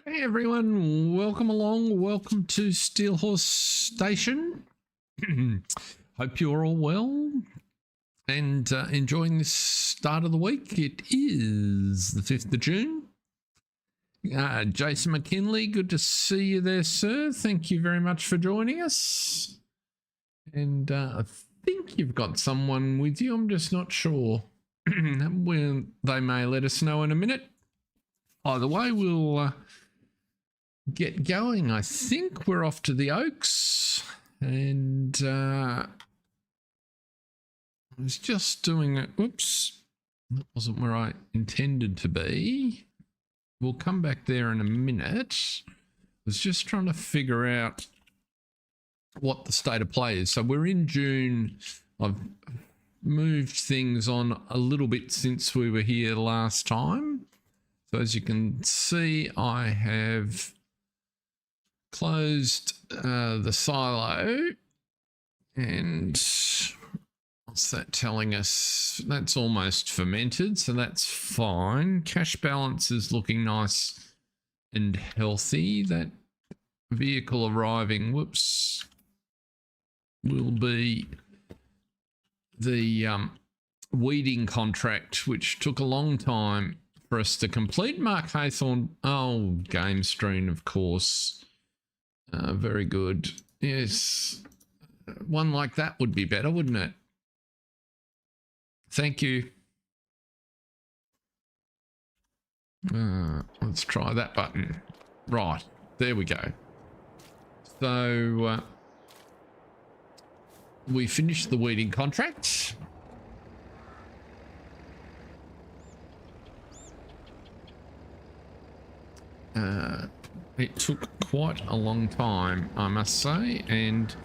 Hey everyone, welcome along. Welcome to Steel Horse Station. Hope you're all well and enjoying this start of the week. It is the 5th of June. Jason McKinley, good to see you there, sir. Thank you very much for joining us. And I think you've got someone with you. I'm just not sure. Well, they may let us know in a minute. Either way, we'll get going. I think we're off to the Oaks, and I was just doing it. Oops, that wasn't where I intended to be. We'll come back there in a minute. I was just trying to figure out what the state of play is. So we're in June. I've moved things on a little bit since we were here last time. So as you can see, I have closed the silo, and what's that telling us? That's almost fermented, so that's fine. Cash balance is looking nice and healthy. That vehicle arriving, whoops, will be the weeding contract, which took a long time for us to complete. Mark Haythorne, game stream, of course. Very good. Yes, one like that would be better, wouldn't it? Thank you. Let's try that button. Right, there we go. So we finished the weeding contract. It took quite a long time, I must say, and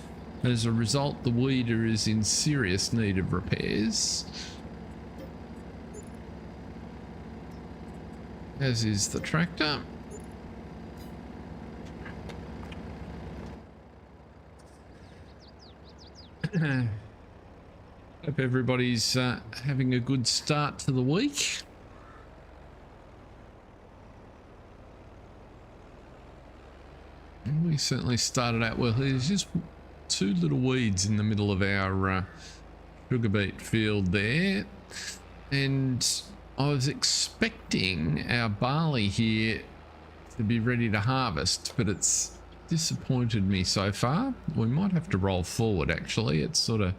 as a result, the weeder is in serious need of repairs, as is the tractor. Hope everybody's having a good start to the week. We certainly started out well. There's just two little weeds in the middle of our sugar beet field there, and I was expecting our barley here to be ready to harvest, but it's disappointed me so far. We might have to roll forward, actually. It's sort of,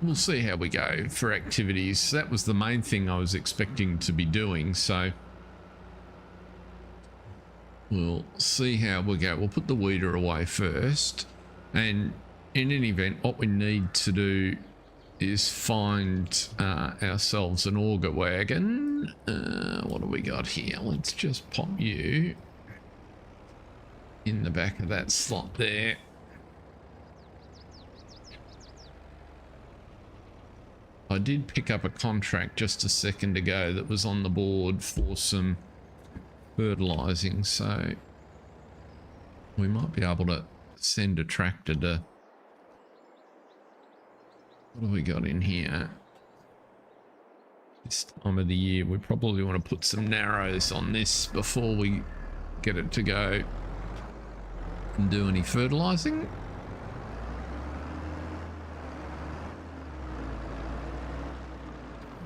we'll see how we go for activities. That was the main thing I was expecting to be doing, so we'll see how we go. We'll put the weeder away first, and in any event, what we need to do is find ourselves an auger wagon. What do we got here? Let's just pop you in the back of that slot there. I did pick up a contract just a second ago that was on the board for some fertilizing, so we might be able to send a tractor to, what have we got in here this time of the year? We probably want to put some narrows on this before we get it to go and do any fertilizing.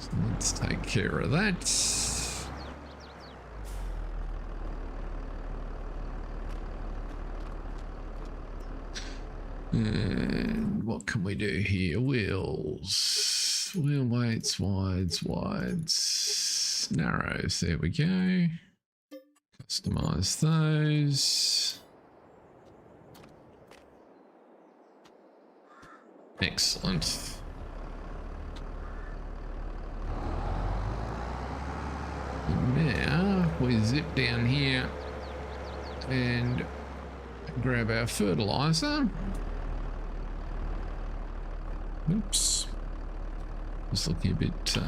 So let's take care of that. And what can we do here? Wheels, wheel weights, wides, narrows. There we go. Customize those. Excellent. And now we zip down here and grab our fertilizer. Oops, just looking a bit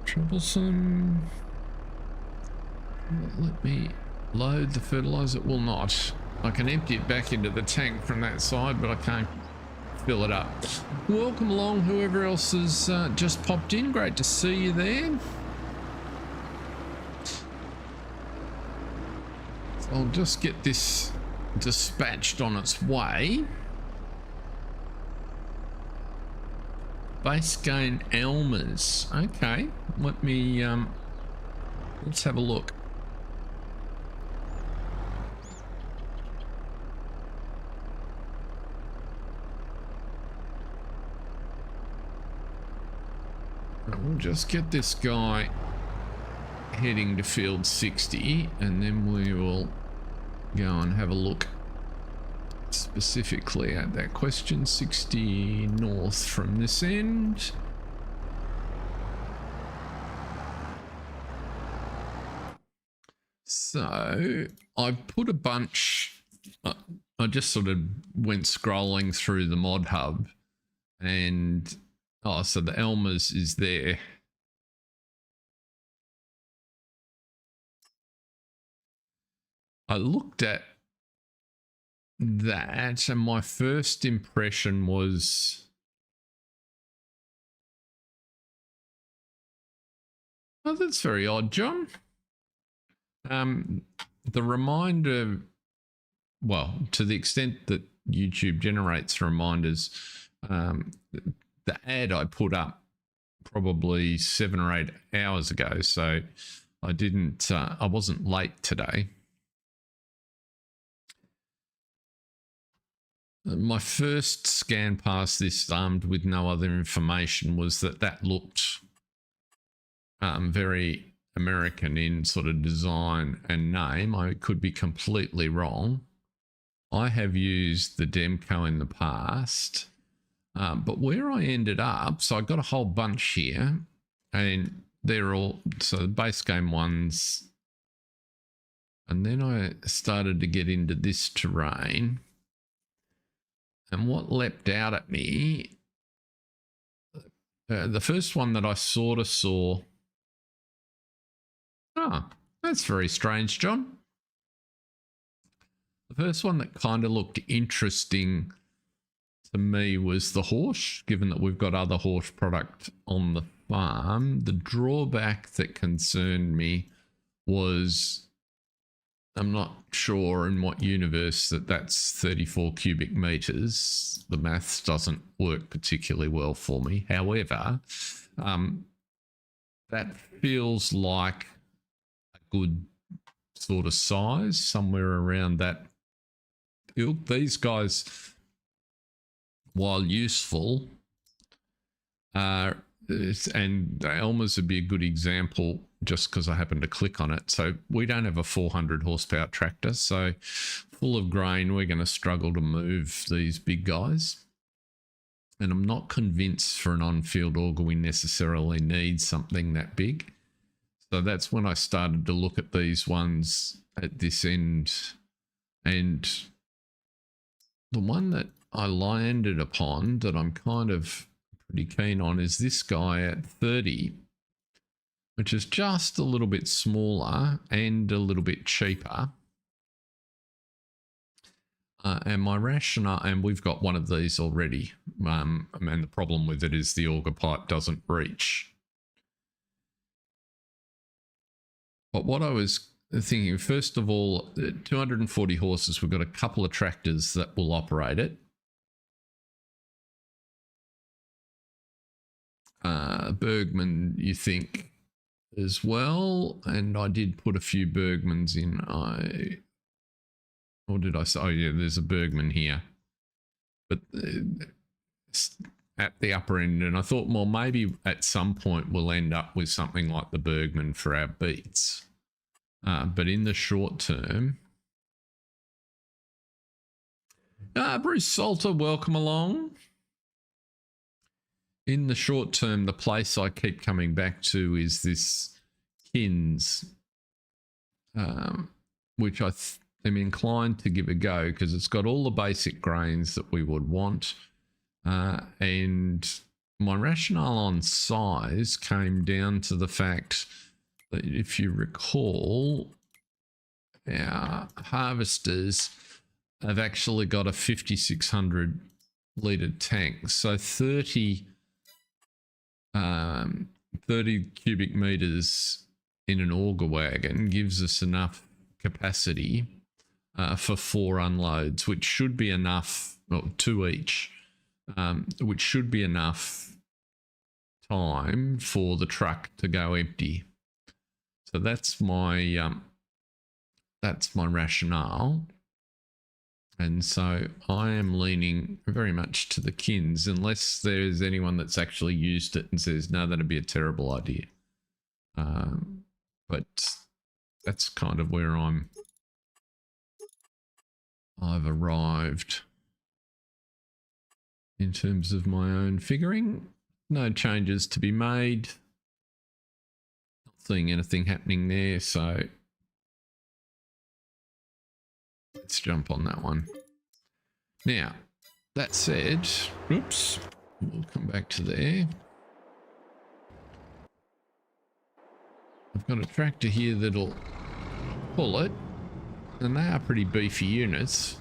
troublesome. Let me load the fertilizer. It will not. I can empty it back into the tank from that side, but I can't fill it up. Welcome along, whoever else has just popped in. Great to see you there. I'll just get this dispatched on its way. Base gain Elmer's. Okay, let me let's have a look. We'll just get this guy heading to field 60 and then we will go and have a look specifically at that question. 60 north from this end. So I've put a bunch, I just sort of went scrolling through the mod hub and so the Elmer's is there. I looked at that and my first impression was, oh, that's very odd, John. The reminder, well, to the extent that YouTube generates reminders, the ad I put up probably 7 or 8 hours ago, so I didn't, I wasn't late today. My first scan past this armed with no other information was that looked very American in sort of design and name. I could be completely wrong. I have used the Demco in the past, but where I ended up, so I got a whole bunch here and they're all, so the base game ones, and then I started to get into this terrain. And what leapt out at me, the first one that I sort of saw, that's very strange, John. The first one that kind of looked interesting to me was the horse, given that we've got other horse product on the farm. The drawback that concerned me was, I'm not sure in what universe that's 34 cubic meters. The maths doesn't work particularly well for me. However, that feels like a good sort of size, somewhere around that ilk. These guys, while useful, and Elmer's would be a good example just because I happened to click on it. So we don't have a 400 horsepower tractor, so full of grain, we're going to struggle to move these big guys. And I'm not convinced for an on-field auger we necessarily need something that big. So that's when I started to look at these ones at this end. And the one that I landed upon that I'm kind of pretty keen on is this guy at 30, which is just a little bit smaller and a little bit cheaper. And my rationale, and we've got one of these already, and the problem with it is the auger pipe doesn't reach. But what I was thinking, first of all, 240 horses, we've got a couple of tractors that will operate it. Bergman, you think, as well, and I did put a few Bergmans in. Or did I say? Oh yeah, there's a Bergman here, but at the upper end, and I thought, well, maybe at some point we'll end up with something like the Bergman for our beats, but in the short term, Bruce Salter, welcome along. In the short term, the place I keep coming back to is this Kins, which I am inclined to give a go because it's got all the basic grains that we would want. And my rationale on size came down to the fact that if you recall, our harvesters have actually got a 5,600 litre tank. So 30 cubic meters in an auger wagon gives us enough capacity for 4 unloads, which should be enough, well, 2 each, which should be enough time for the truck to go empty. So that's my rationale. And so I am leaning very much to the Kins, unless there's anyone that's actually used it and says, no, that'd be a terrible idea. But that's kind of where I've arrived in terms of my own figuring. No changes to be made. Not seeing anything happening there, so let's jump on that one. Now, that said, oops, we'll come back to there. I've got a tractor here that'll pull it, and they are pretty beefy units.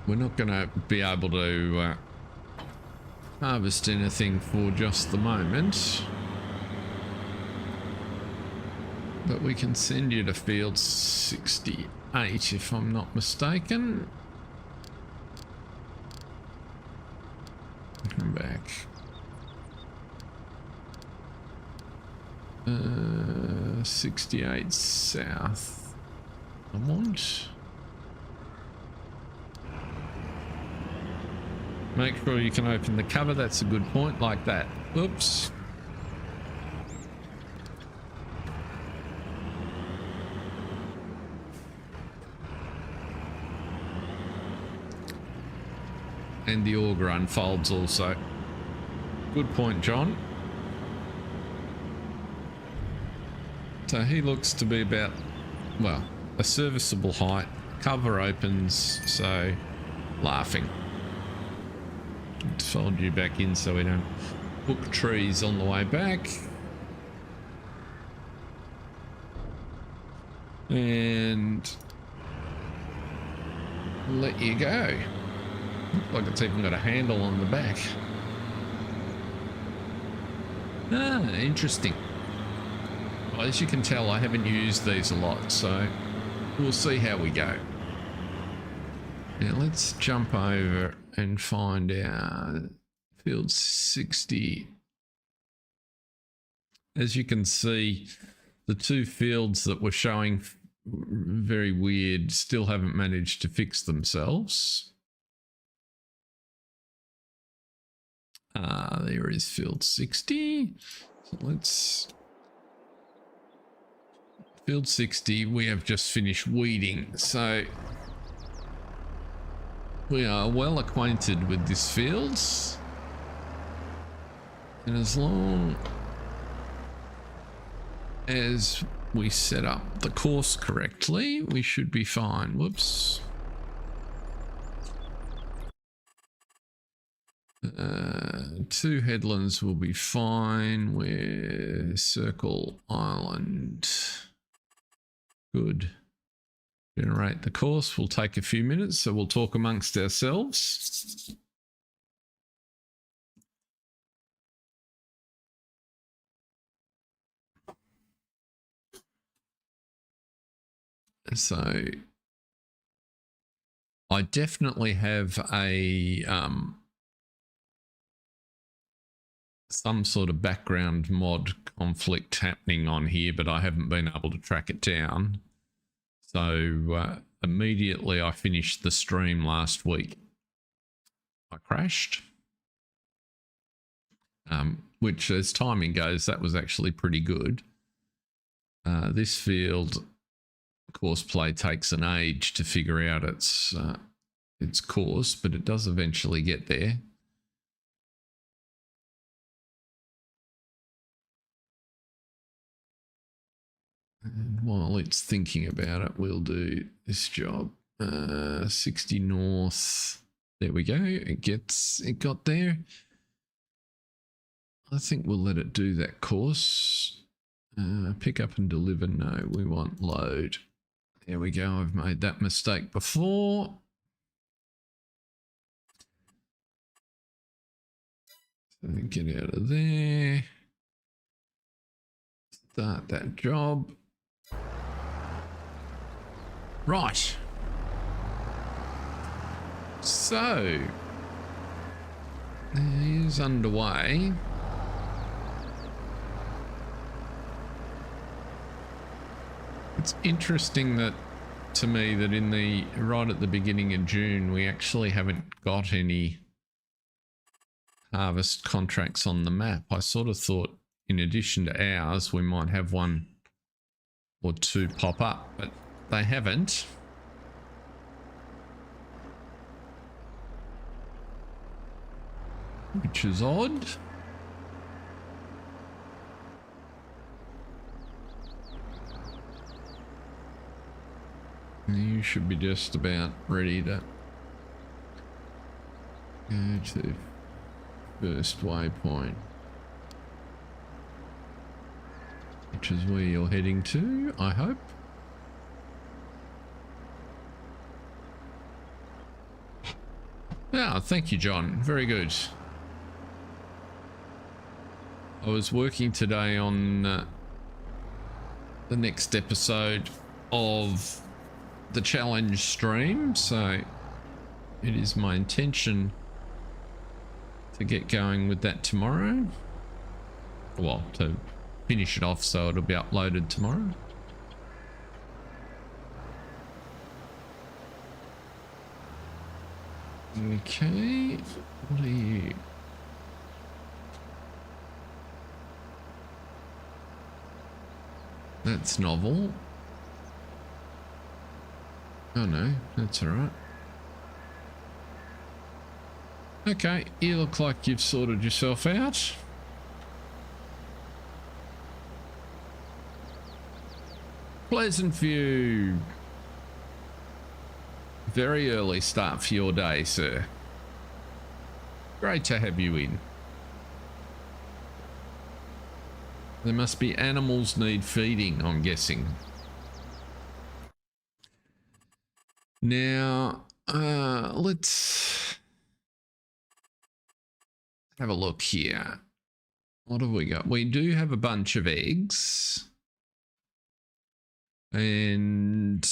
We're not going to be able to harvest anything for just the moment, but we can send you to field 68 if I'm not mistaken. Come back. 68 south. I want. Make sure you can open the cover. That's a good point, like that. Oops. And the auger unfolds also. Good point, John. So he looks to be about, well, a serviceable height. Cover opens, so laughing. Fold you back in so we don't hook trees on the way back. And let you go. Looks like it's even got a handle on the back. Ah, interesting. Well, as you can tell, I haven't used these a lot, so we'll see how we go. Now let's jump over and find out field 60. As you can see, the 2 fields that were showing very weird still haven't managed to fix themselves. There is field 60. So let's... Field 60, we have just finished weeding, so we are well acquainted with this field. And as long as we set up the course correctly, we should be fine. Whoops. 2 headlands will be fine. We're Circle Island. Good. Generate the course will take a few minutes, so we'll talk amongst ourselves. So I definitely have a some sort of background mod conflict happening on here, but I haven't been able to track it down. So immediately I finished the stream last week, I crashed, which as timing goes, that was actually pretty good. This field course play takes an age to figure out its course, but it does eventually get there. And while it's thinking about it, we'll do this job. 60 north. There we go. It got there. I think we'll let it do that course. Pick up and deliver. No, we want load. There we go. I've made that mistake before. Get out of there. Start that job. Right. So, it is underway. It's interesting that, to me, that right at the beginning of June, we actually haven't got any harvest contracts on the map. I sort of thought, in addition to ours, we might have one or two pop up, but they haven't. Which is odd. You should be just about ready to go to first waypoint, which is where you're heading to, I hope. Ah, thank you, John. Very good. I was working today on the next episode of the challenge stream, so it is my intention to get going with that tomorrow. Well, to finish it off so it'll be uploaded tomorrow. Okay, what are you? That's novel. Oh no, that's alright. Okay, you look like you've sorted yourself out. Pleasant View. Very early start for your day, sir. Great to have you in. There must be animals need feeding, I'm guessing. Now, let's have a look here. What have we got? We do have a bunch of eggs. And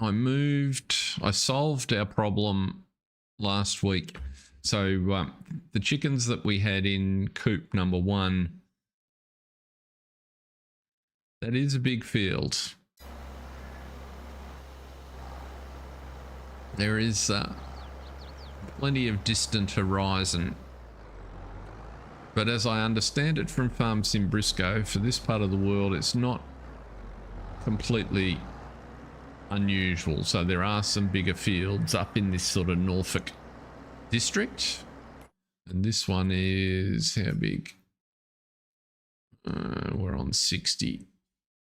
I solved our problem last week. So the chickens that we had in coop number 1, that is a big field. There is plenty of distant horizon. But as I understand it from Farm Sim Brisco, for this part of the world, it's not completely unusual. So there are some bigger fields up in this sort of Norfolk district. And this one is how big? We're on 60.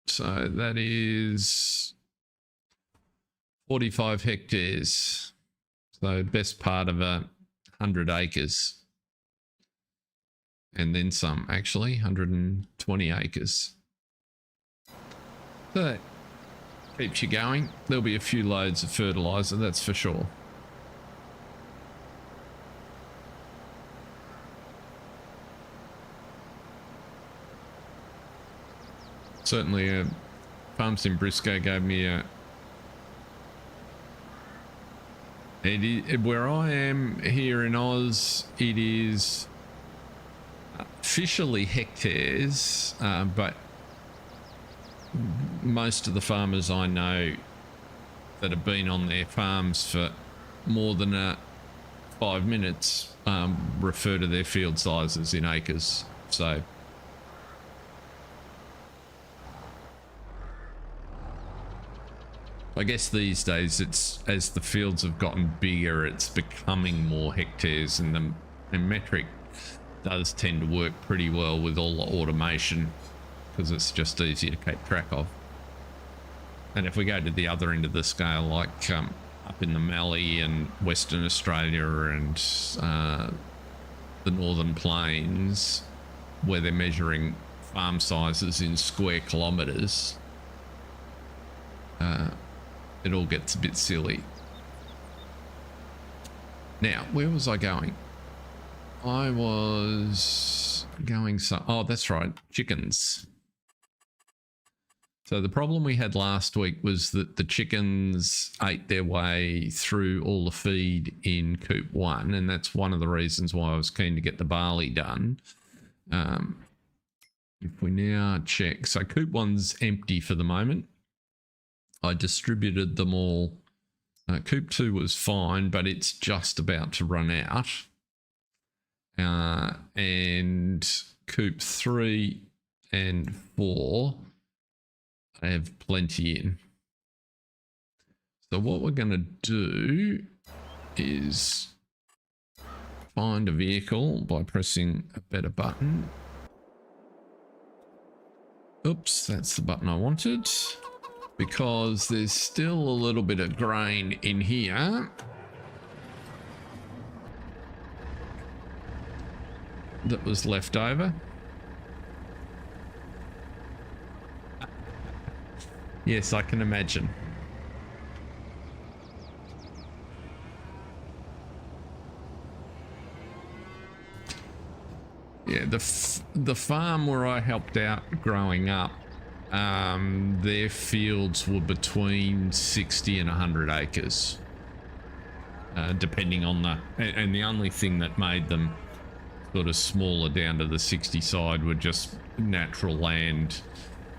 So that is 45 hectares. So best part of 100 acres. And then some, actually, 120 acres. So that keeps you going. There'll be a few loads of fertilizer, that's for sure. Certainly, Farm Sim Brisco gave me where I am here in Oz, it is officially hectares, but most of the farmers I know that have been on their farms for more than 5 minutes refer to their field sizes in acres. So I guess these days, it's as the fields have gotten bigger, it's becoming more hectares, and the metric does tend to work pretty well with all the automation because it's just easier to keep track of. And if we go to the other end of the scale, like up in the Mallee and Western Australia and the Northern Plains, where they're measuring farm sizes in square kilometres, it all gets a bit silly. Now, where was I going? I was going oh, that's right, chickens. So the problem we had last week was that the chickens ate their way through all the feed in coop 1, and that's one of the reasons why I was keen to get the barley done. If we now check, so coop 1's empty for the moment. I distributed them all. Coop 2 was fine, but it's just about to run out. And coop 3 and 4, I have plenty in. So what we're going to do is find a vehicle by pressing a better button. Oops, that's the button I wanted. Because there's still a little bit of grain in here that was left over. Yes, I can imagine. Yeah, the farm where I helped out growing up, their fields were between 60 and 100 acres, depending on and the only thing that made them sort of smaller down to the 60 side were just natural land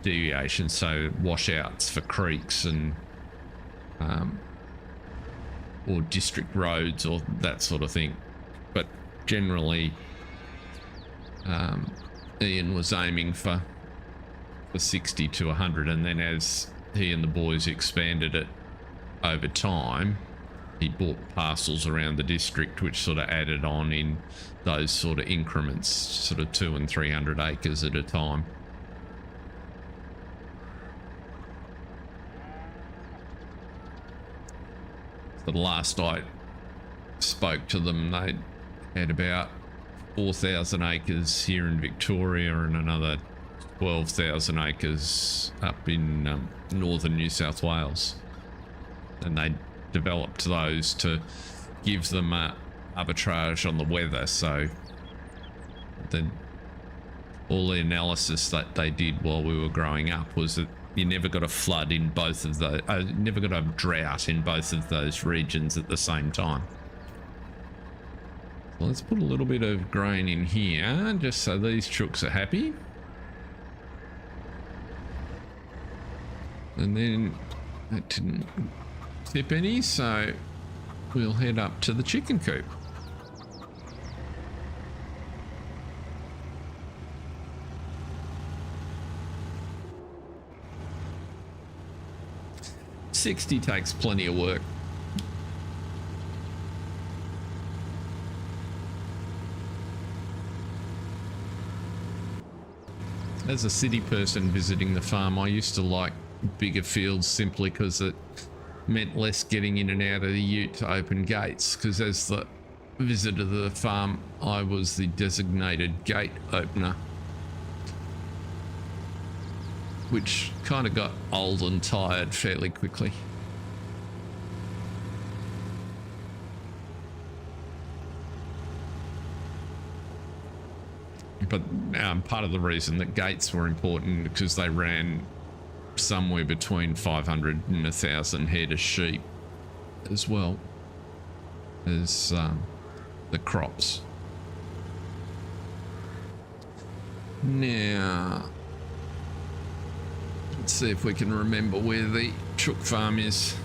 deviation, so washouts for creeks and or district roads or that sort of thing. But generally Ian was aiming for 60 to 100, and then as he and the boys expanded it over time, he bought parcels around the district which sort of added on in those sort of increments, sort of 200 and 300 acres at a time. So the last I spoke to them, they had about 4,000 acres here in Victoria and another 12,000 acres up in northern New South Wales, and they developed those to give them arbitrage on the weather. So then all the analysis that they did while we were growing up was that you never got a flood in both of those, never got a drought in both of those regions at the same time. So let's put a little bit of grain in here just so these chooks are happy. And then that didn't tip any, so we'll head up to the chicken coop. $60 takes plenty of work. As a city person visiting the farm, I used to like bigger fields simply because it meant less getting in and out of the ute to open gates, because as the visitor to the farm, I was the designated gate opener, which kind of got old and tired fairly quickly. But part of the reason that gates were important because they ran somewhere between 500 and 1,000 head of sheep, as well as the crops. Now, let's see if we can remember where the chook farm is.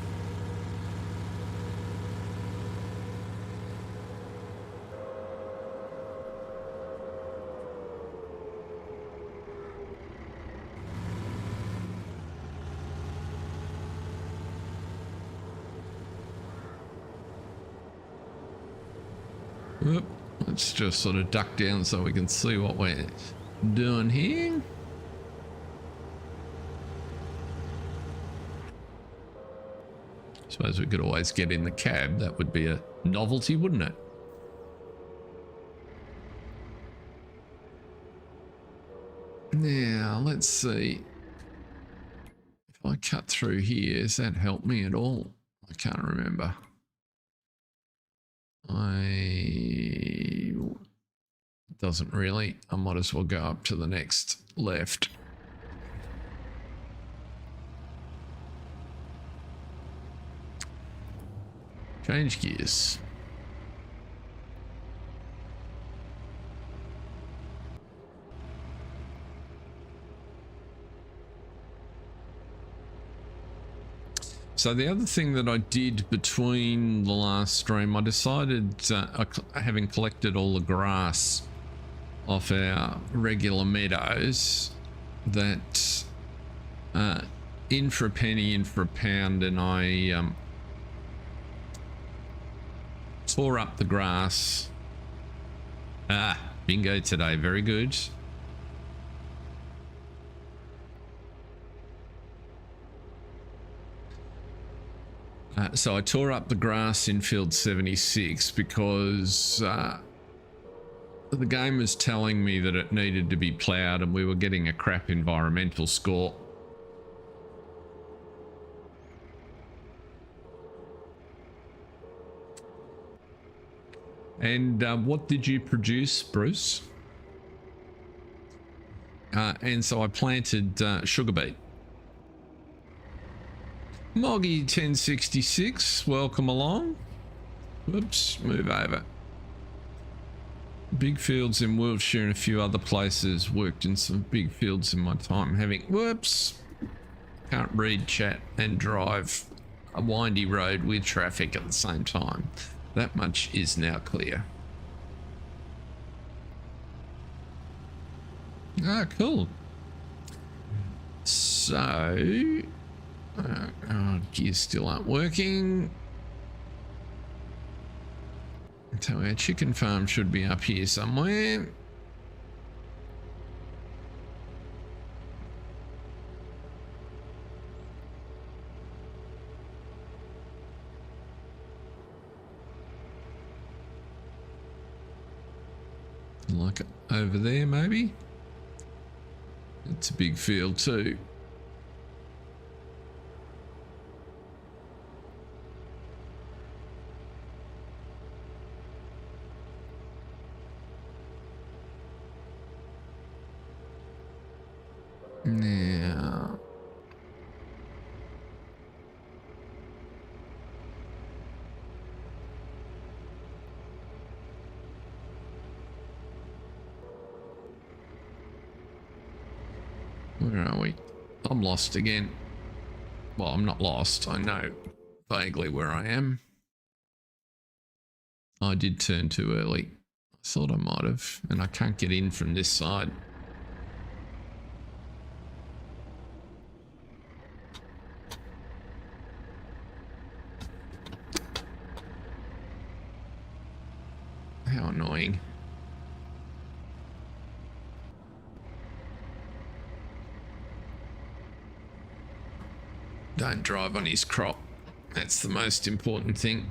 Oop, let's just sort of duck down so we can see what we're doing here. Suppose we could always get in the cab. That would be a novelty, wouldn't it? Now, let's see. If I cut through here, does that help me at all? I can't remember. doesn't really. I might as well go up to the next left. Change gears. So the other thing that I did between the last stream, I decided, having collected all the grass off our regular meadows, that in for a penny, in for a pound, and I tore up the grass. Bingo today, very good. So I tore up the grass in field 76 because the game was telling me that it needed to be ploughed and we were getting a crap environmental score. And what did you produce, Bruce? And so I planted sugar beet. Moggy 1066, welcome along. Whoops, move over. Big fields in Wiltshire and a few other places. Worked in some big fields in my time having... Whoops. Can't read, chat and drive a windy road with traffic at the same time. That much is now clear. Ah, cool. So... gears still aren't working. So our chicken farm should be up here somewhere. Like over there maybe. It's a big field too. Now, where are we? I'm lost again. Well, I'm not lost. I know vaguely where I am. I did turn too early. I thought I might have, and I can't get in from this side. How annoying. Don't drive on his crop. That's the most important thing.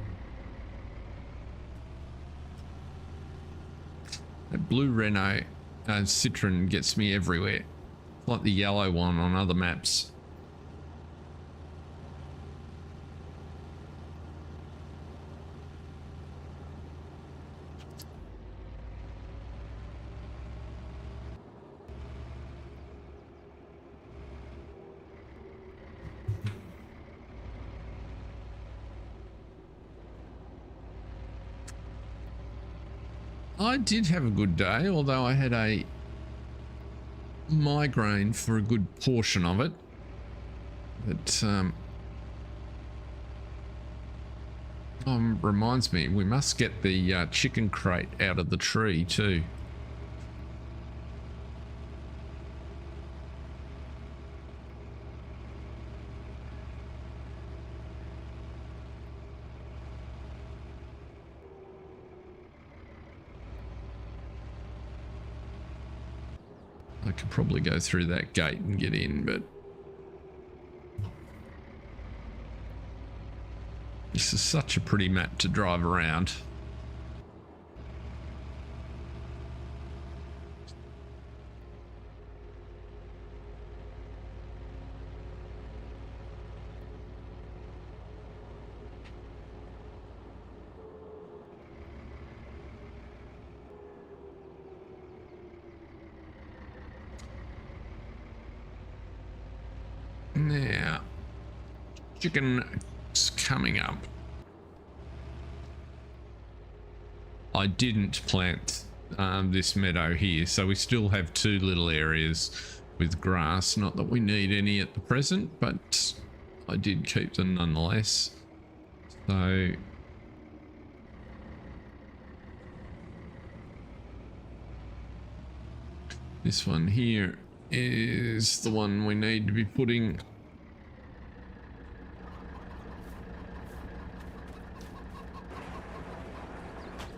That blue Renault Citroen gets me everywhere. Like the yellow one on other maps. I did have a good day, although I had a migraine for a good portion of it. But reminds me, we must get the chicken crate out of the tree too. I could probably go through that gate and get in, but this is such a pretty map to drive around. Now, chicken's coming up. I didn't plant this meadow here, so we still have two little areas with grass. Not that we need any at the present, but I did keep them nonetheless. So this one here is the one we need to be putting.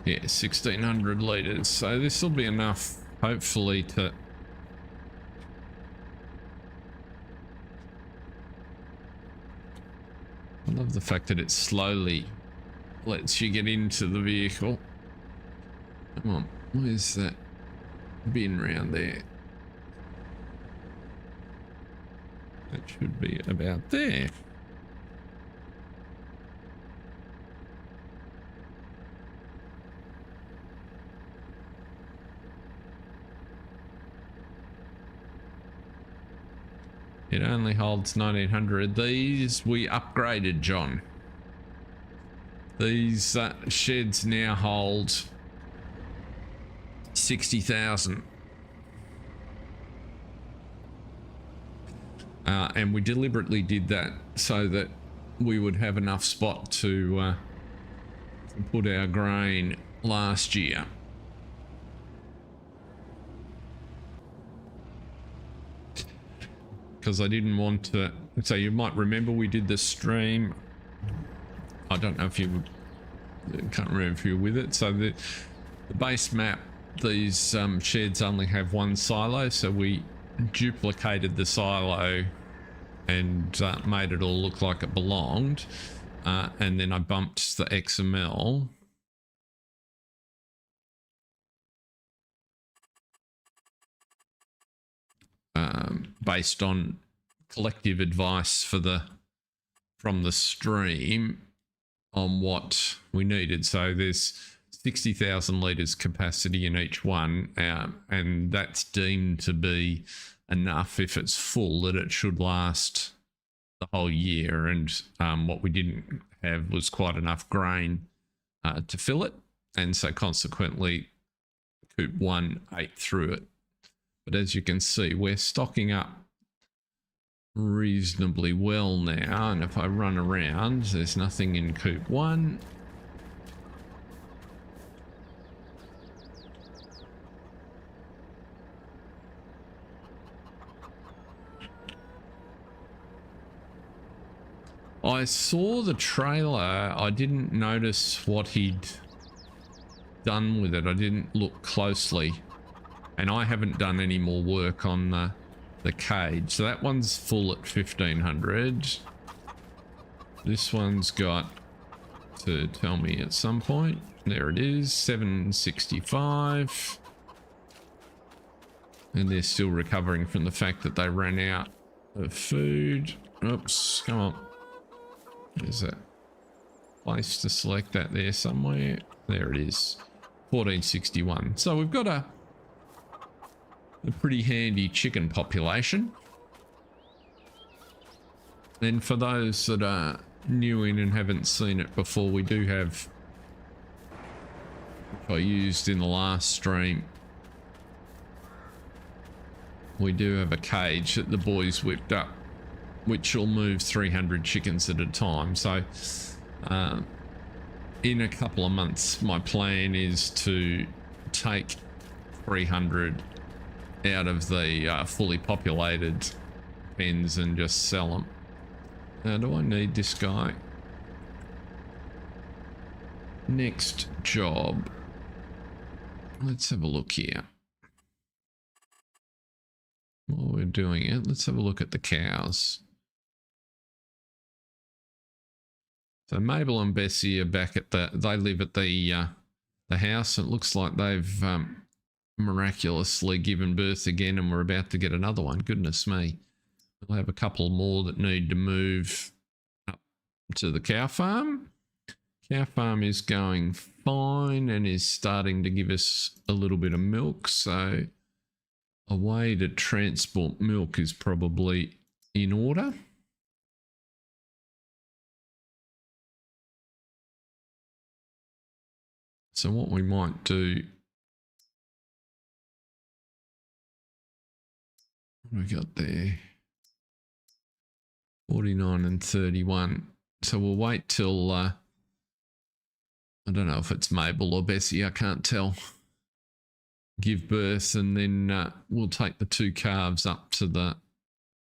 Yeah, 1600 litres. So this will be enough, hopefully, to I love the fact that it slowly lets you get into the vehicle. Come on, where's that bin round there? That should be about there. It only holds 1900. These we upgraded, John. These sheds now hold 60,000. And we deliberately did that so that we would have enough spot to put our grain last year. Because I didn't want to. So you might remember we did the stream. I don't know if you can't remember if you were with it. So the base map, these sheds only have one silo, so we duplicated the silo and made it all look like it belonged, and then I bumped the XML. Based on collective advice from the stream on what we needed. So there's 60,000 litres capacity in each one, and that's deemed to be enough if it's full, that it should last the whole year. And what we didn't have was quite enough grain to fill it, and so consequently Coop 1 ate through it. But as you can see, we're stocking up reasonably well now, and if I run around, there's nothing in Coop 1. I saw the trailer. I didn't notice what he'd done with it. I didn't look closely. And I haven't done any more work on the cage. So that one's full at 1500. This one's got to tell me at some point. There it is, 765. And they're still recovering from the fact that they ran out of food. Oops, come on. There's that place to select that there somewhere. There it is, 1461. So we've got a pretty handy chicken population. And for those that are new in and haven't seen it before, we do have, which I used in the last stream, we do have a cage that the boys whipped up, which will move 300 chickens at a time. So in a couple of months, my plan is to take 300 out of the fully populated pens and just sell them. Now, do I need this guy? Next job. Let's have a look here. While we're doing it, let's have a look at the cows. So Mabel and Bessie are back at they live at the house. It looks like they've miraculously given birth again, and we're about to get another one. Goodness me. We'll have a couple more that need to move up to the cow farm. Cow farm is going fine and is starting to give us a little bit of milk, so a way to transport milk is probably in order. So what we might do, what have we got there? 49 and 31. So we'll wait till, I don't know if it's Mabel or Bessie, I can't tell. Give birth, and then we'll take the 2 calves up to the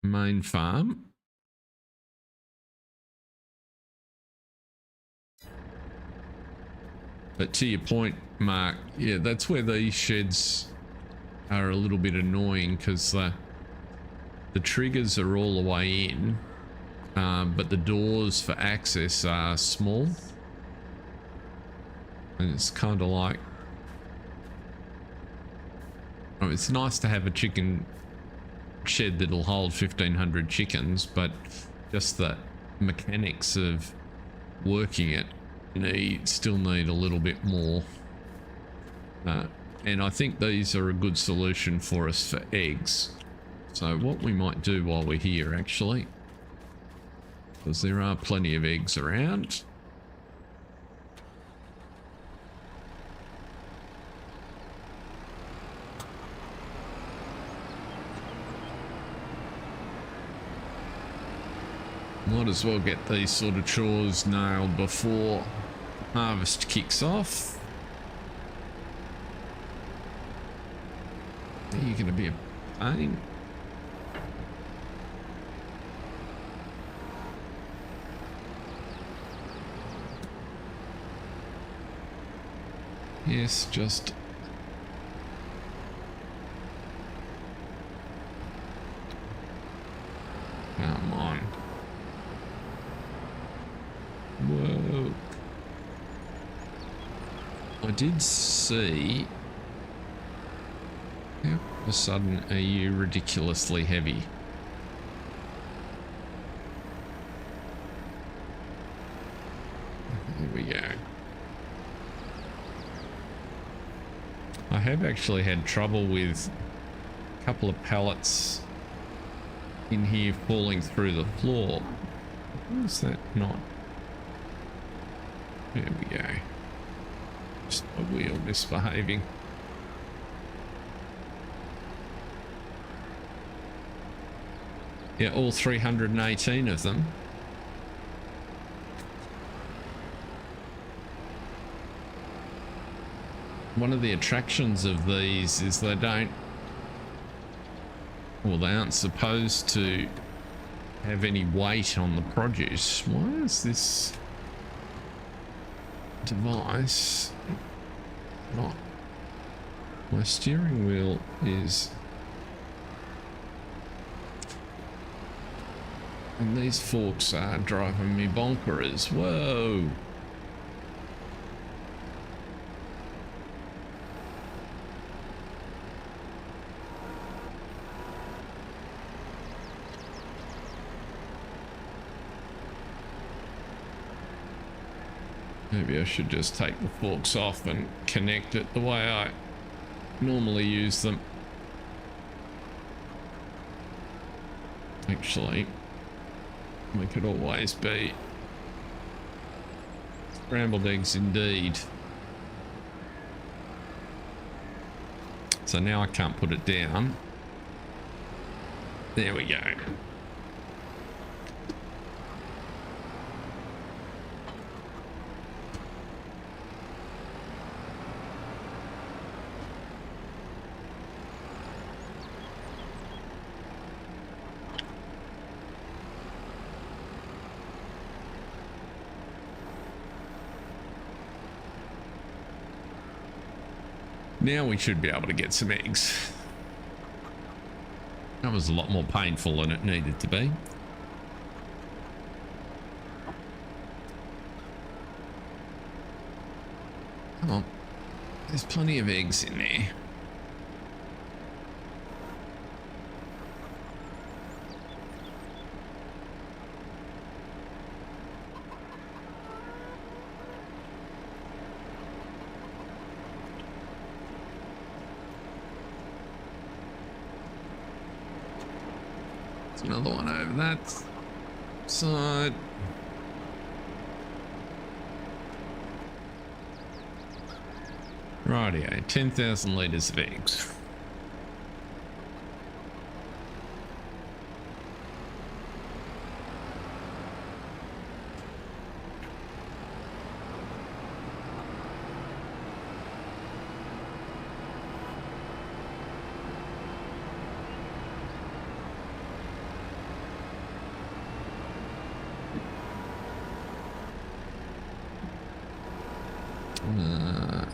main farm. But to your point, Mark, yeah, that's where these sheds are a little bit annoying, because the triggers are all the way in, but the doors for access are small. And it's kind of like, oh, it's nice to have a chicken shed that'll hold 1,500 chickens, but just the mechanics of working it, still need a little bit more. And I think these are a good solution for us for eggs. So what we might do while we're here, actually, because there are plenty of eggs around. Might as well get these sort of chores nailed before harvest kicks off. Are you going to be a pain? Yes, just... come on. Whoa. I did see... how all of a sudden are you ridiculously heavy? There we go. I have actually had trouble with a couple of pallets in here falling through the floor. Why is that not? There we go. Just my wheel misbehaving. Yeah, all 318 of them. One of the attractions of these is they don't, well, they aren't supposed to have any weight on the produce. Why is this device not? My steering wheel is, and these forks are driving me bonkers. Whoa. Maybe I should just take the forks off and connect it the way I normally use them. Actually, we could always be scrambled eggs indeed. So now I can't put it down. There we go. Now we should be able to get some eggs. That was a lot more painful than it needed to be. Come on. There's plenty of eggs in there. Another one over that side. Rightio, 10,000 litres of eggs.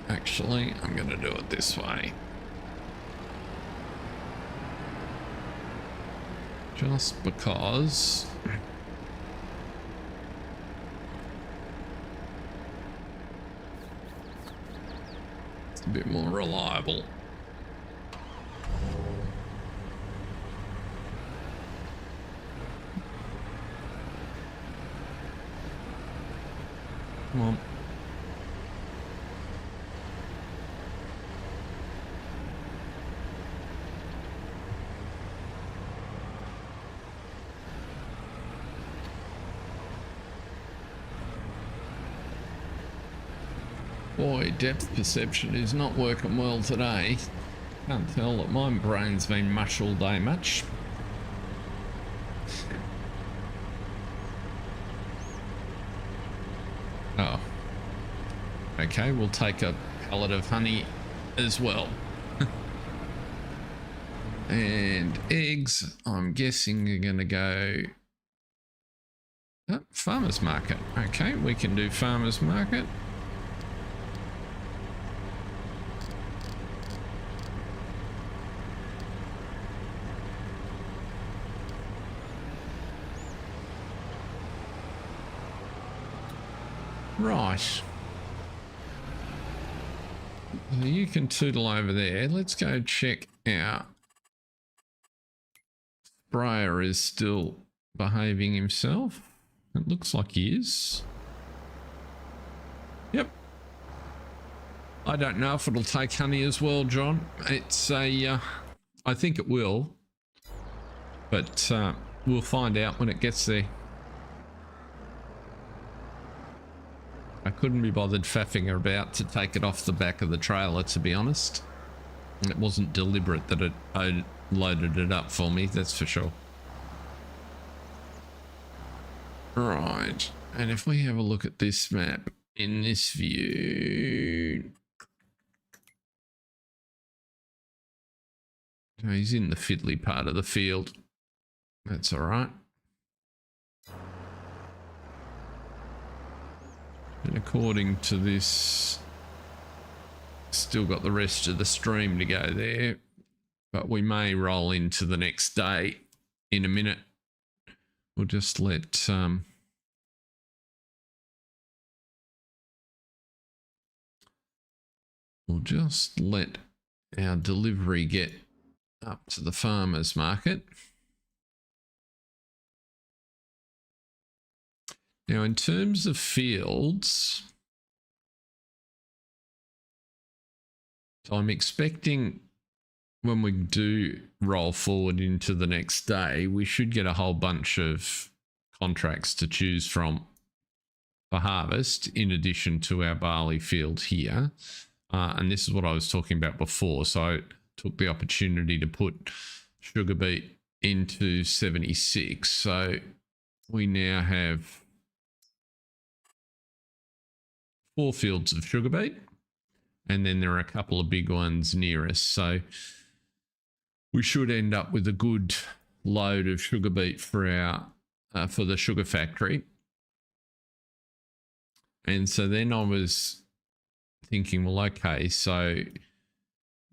Actually, I'm going to do it this way. Just because it's a bit more reliable. Come on. Boy, depth perception is not working well today. Can't tell that my brain's been mush all day much. Oh. Okay, we'll take a pellet of honey as well. And eggs, I'm guessing are going to go... Oh, farmer's market. Okay, we can do farmer's market. Right. You can tootle over there. Let's go check out. Sprayer is still behaving himself. It looks like he is. Yep. I don't know if it'll take honey as well, John. It's a... I think it will. But we'll find out when it gets there. I couldn't be bothered faffing about to take it off the back of the trailer, to be honest. It wasn't deliberate that I loaded it up for me, that's for sure. Right, and if we have a look at this map in this view... Oh, he's in the fiddly part of the field. That's all right. And according to this, still got the rest of the stream to go there, but we may roll into the next day in a minute. We'll just let our delivery get up to the farmer's market. Now, in terms of fields, so I'm expecting when we do roll forward into the next day, we should get a whole bunch of contracts to choose from for harvest, in addition to our barley field here. And this is what I was talking about before. So I took the opportunity to put sugar beet into 76. So we now have 4 fields of sugar beet, and then there are a couple of big ones near us. So we should end up with a good load of sugar beet for our for the sugar factory. And so then I was thinking, well, okay, so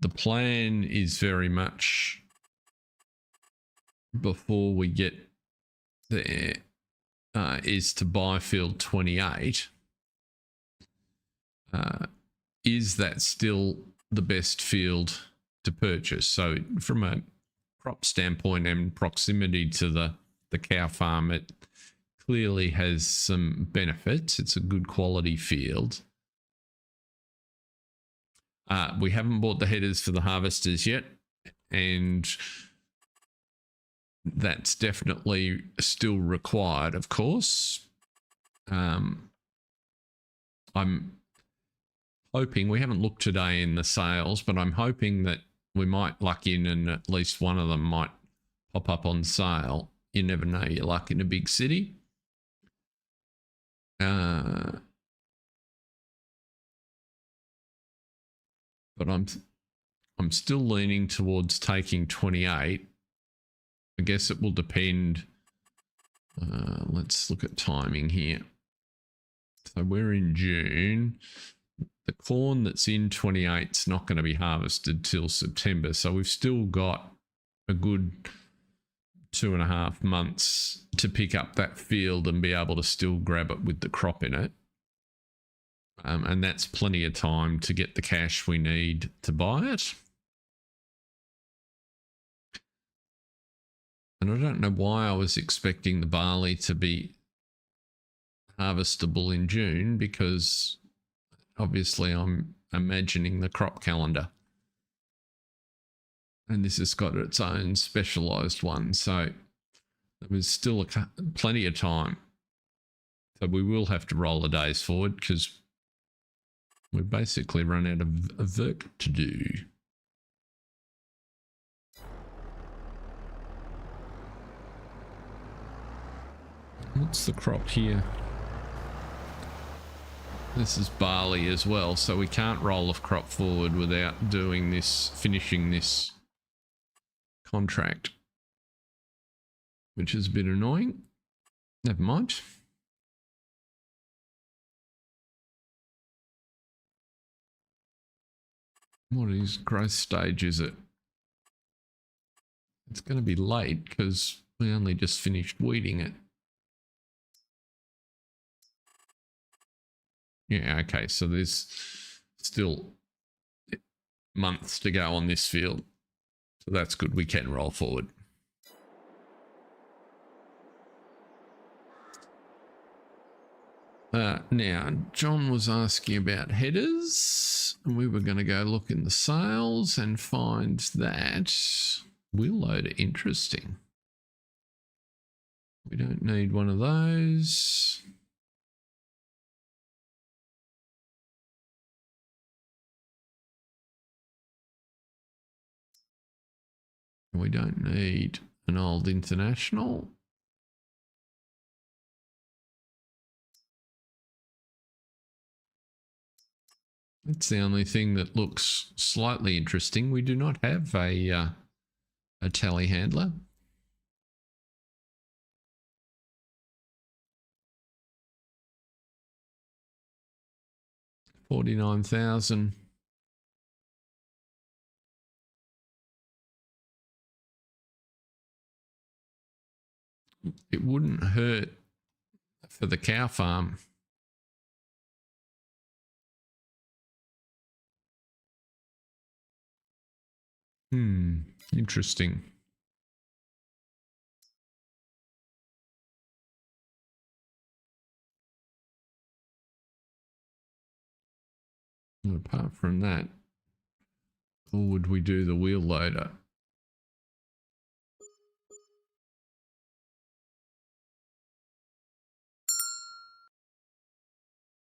the plan is very much before we get there is to buy field 28. Is that still the best field to purchase? So from a crop standpoint and proximity to the cow farm, it clearly has some benefits. It's a good quality field. We haven't bought the headers for the harvesters yet, and that's definitely still required, of course. I'm hoping, we haven't looked today in the sales, but I'm hoping that we might luck in and at least one of them might pop up on sale. You never know your luck in a big city. But I'm still leaning towards taking 28. I guess it will depend. Let's look at timing here. So we're in June. The corn that's in 28 is not going to be harvested till September. So we've still got a good 2.5 months to pick up that field and be able to still grab it with the crop in it. And that's plenty of time to get the cash we need to buy it. And I don't know why I was expecting the barley to be harvestable in June, because obviously I'm imagining the crop calendar. And this has got its own specialised one. So there was still plenty of time. So we will have to roll the days forward because we basically run out of work to do. What's the crop here? This is barley as well, so we can't roll a crop forward without doing this, finishing this contract, which is a bit annoying. Never mind. What is growth stage is it? It's going to be late because we only just finished weeding it. Yeah, okay, so there's still months to go on this field. So that's good, we can roll forward. Now, John was asking about headers. We were going to go look in the sales and find that wheel loader interesting. We don't need one of those. We don't need an old International. That's the only thing that looks slightly interesting. We do not have a telehandler. $49,000. It wouldn't hurt for the cow farm. Interesting. And apart from that, or would we do the wheel loader?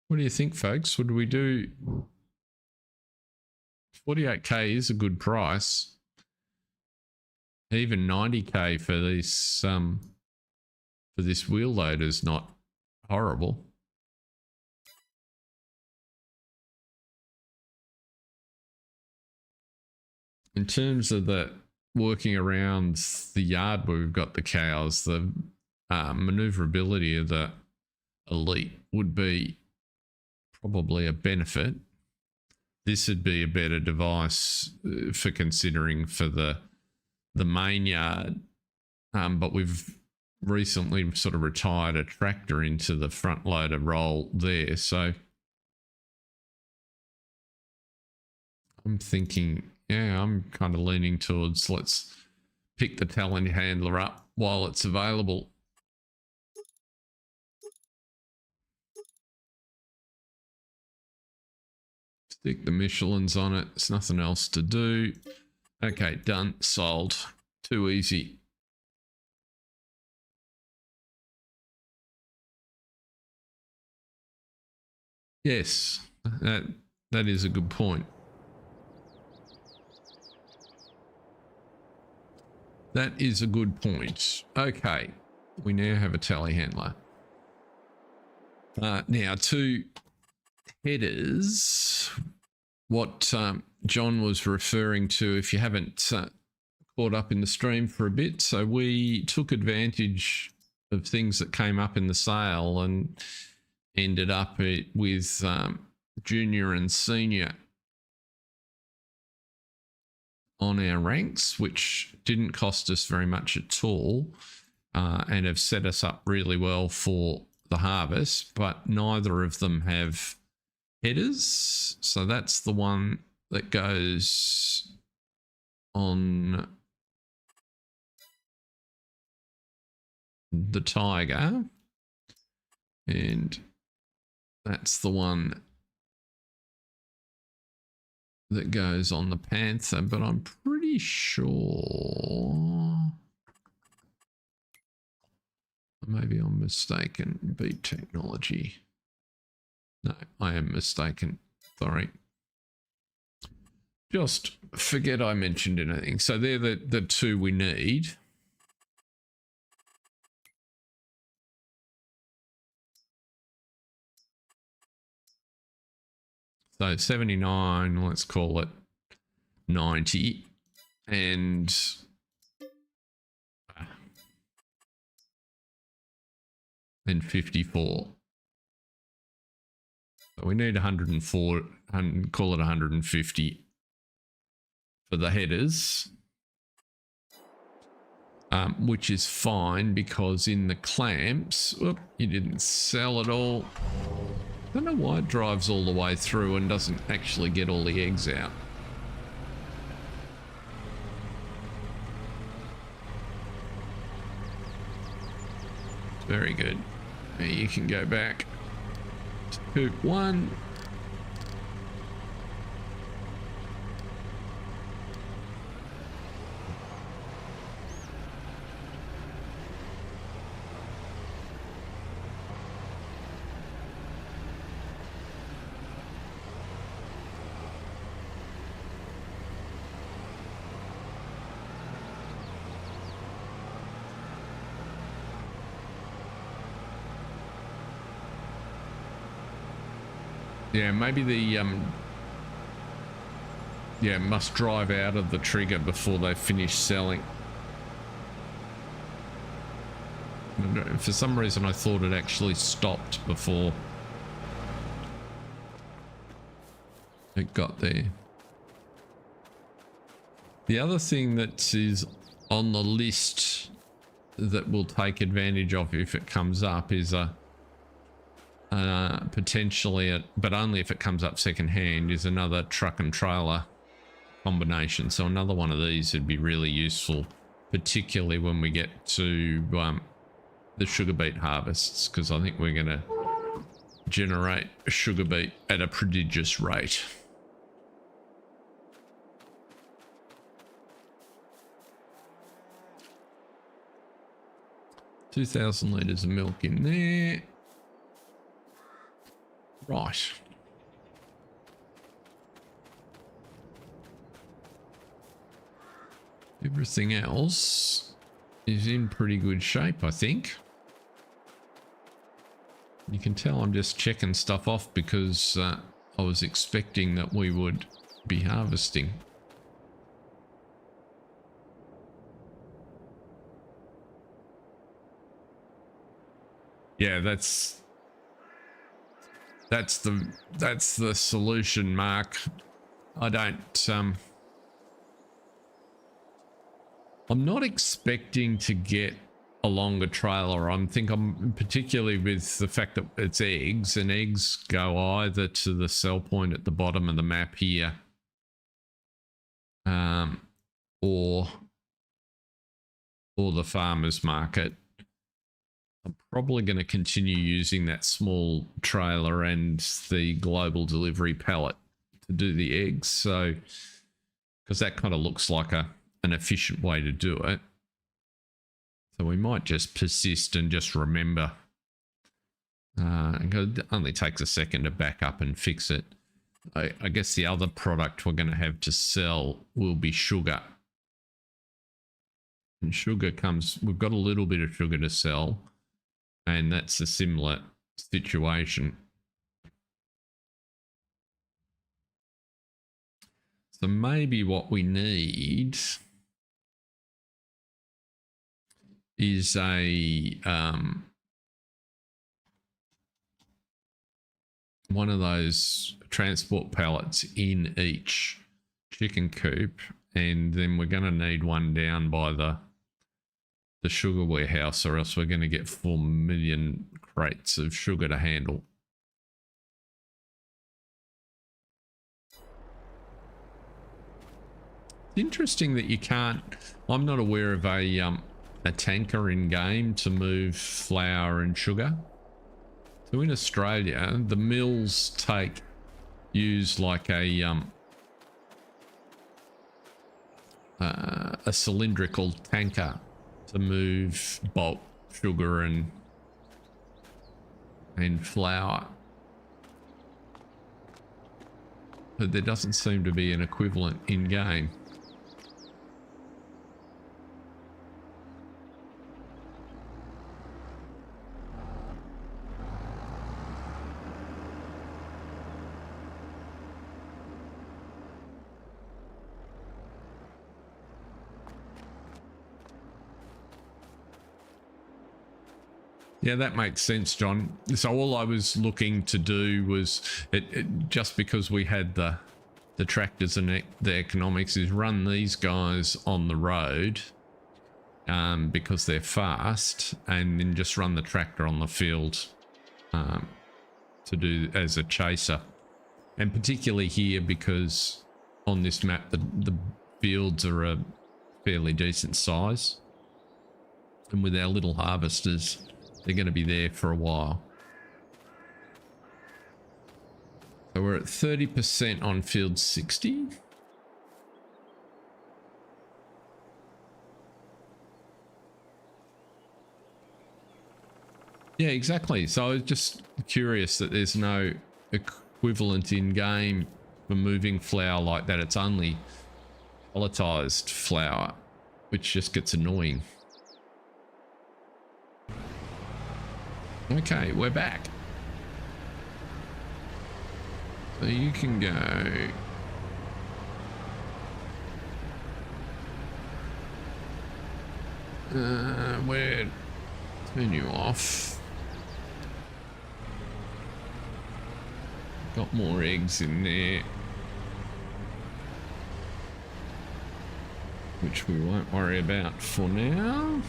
What do you think, folks? Would we do 48K is a good price. Even 90K for this wheel loader is not horrible. In terms of the working around the yard where we've got the cows, the maneuverability of the Elite would be probably a benefit. This would be a better device for considering for the main yard, but we've recently sort of retired a tractor into the front loader role there, so I'm thinking, yeah, I'm kind of leaning towards let's pick the telehandler up while it's available. Stick the Michelins on it. There's nothing else to do. Okay, done. Sold. Too easy. Yes, That is a good point. That is a good point. Okay, we now have a telehandler. Now, to headers, what John was referring to, if you haven't caught up in the stream for a bit, so we took advantage of things that came up in the sale and ended up with junior and senior on our ranks, which didn't cost us very much at all, and have set us up really well for the harvest, but neither of them have headers. So that's the one that goes on the Tiger, and that's the one that goes on the Panther, but I'm pretty sure, maybe I'm mistaken. Beat technology. No, I am mistaken. Sorry. Just forget I mentioned anything. So they're the two we need. So 79, let's call it 90, and 54. So we need 104, and call it 150 for the headers, which is fine because in the clamps, you didn't sell it all. I don't know why it drives all the way through and doesn't actually get all the eggs out. Very good. Now you can go back to coop 1. Yeah, maybe the must drive out of the trigger before they finish selling. For some reason I thought it actually stopped before it got there. The other thing that is on the list that we'll take advantage of if it comes up is potentially, but only if it comes up secondhand, is another truck and trailer combination. So another one of these would be really useful, particularly when we get to the sugar beet harvests, because I think we're going to generate sugar beet at a prodigious rate. $2,000 litres of milk in there. Right. Everything else is in pretty good shape, I think. You can tell I'm just checking stuff off because I was expecting that we would be harvesting. Yeah, that's the solution, Mark. I don't I'm not expecting to get a longer trailer. I'm particularly with the fact that it's eggs, and eggs go either to the sell point at the bottom of the map here, or the farmer's market. I'm probably going to continue using that small trailer and the global delivery pallet to do the eggs. So, because that kind of looks like an efficient way to do it. So we might just persist and just remember. It only takes a second to back up and fix it. I guess the other product we're going to have to sell will be sugar. And sugar comes, we've got a little bit of sugar to sell, and that's a similar situation. So maybe what we need is a one of those transport pallets in each chicken coop, and then we're going to need one down by the sugar warehouse, or else we're going to get 4 million crates of sugar to handle. Interesting that you can't, I'm not aware of a tanker in game to move flour and sugar. So in Australia, the mills use like a cylindrical tanker to move bulk sugar and flour. But there doesn't seem to be an equivalent in game. Yeah, that makes sense, John. So all I was looking to do was, just because we had the tractors and the economics, is run these guys on the road because they're fast, and then just run the tractor on the field to do as a chaser. And particularly here, because on this map the fields are a fairly decent size, and with our little harvesters, they're going to be there for a while. So we're at 30% on field 60. Yeah, exactly. So I was just curious that there's no equivalent in game for moving flour like that. It's only pelletized flour, which just gets annoying. Okay, we're back. So you can go. Where? Turn you off. Got more eggs in there, which we won't worry about for now.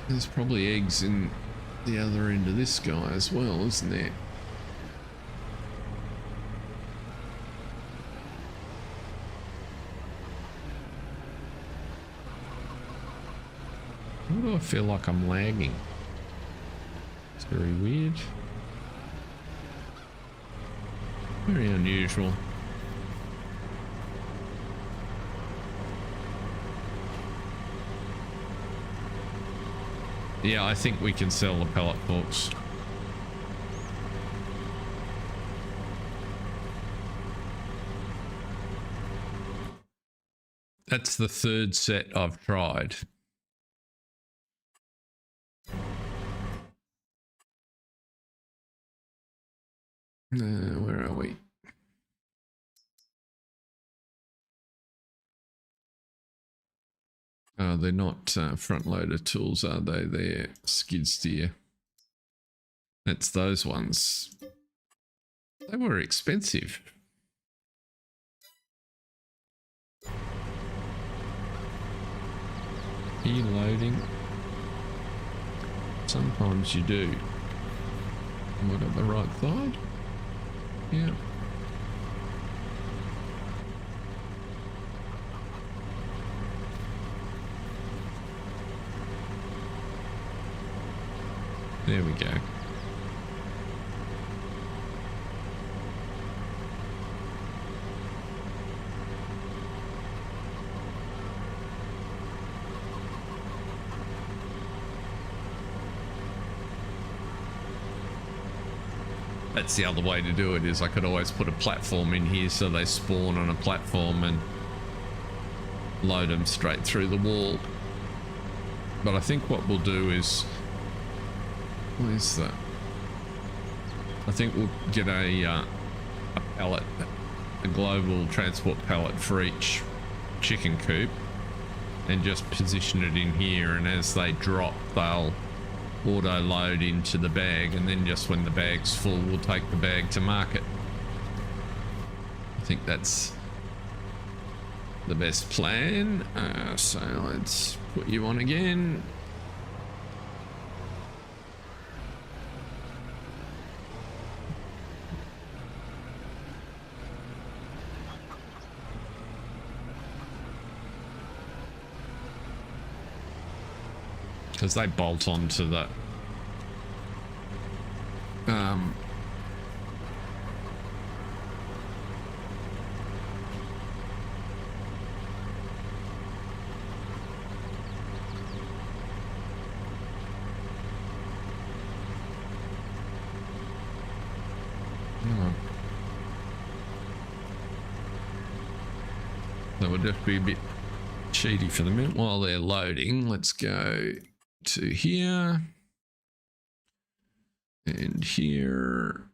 There's probably eggs in the other end of this guy as well, isn't there? Why do I feel like I'm lagging? It's very weird. Very unusual. Yeah, I think we can sell the pellet forks. That's the third set I've tried. Where are we? Oh, they're not front loader tools, are they? They're skid steer. That's those ones. They were expensive. Are you loading? Sometimes you do. Am I on the right side? Yeah. There we go. That's the other way to do it, is I could always put a platform in here so they spawn on a platform and load them straight through the wall. But I think what we'll do is, where's that? I think we'll get a pallet, a global transport pallet for each chicken coop, and just position it in here, and as they drop they'll auto load into the bag, and then just when the bag's full we'll take the bag to market. I think that's the best plan. So let's put you on again. Because they bolt onto the that would just be a bit cheaty for the minute while they're loading. Let's go to here and here.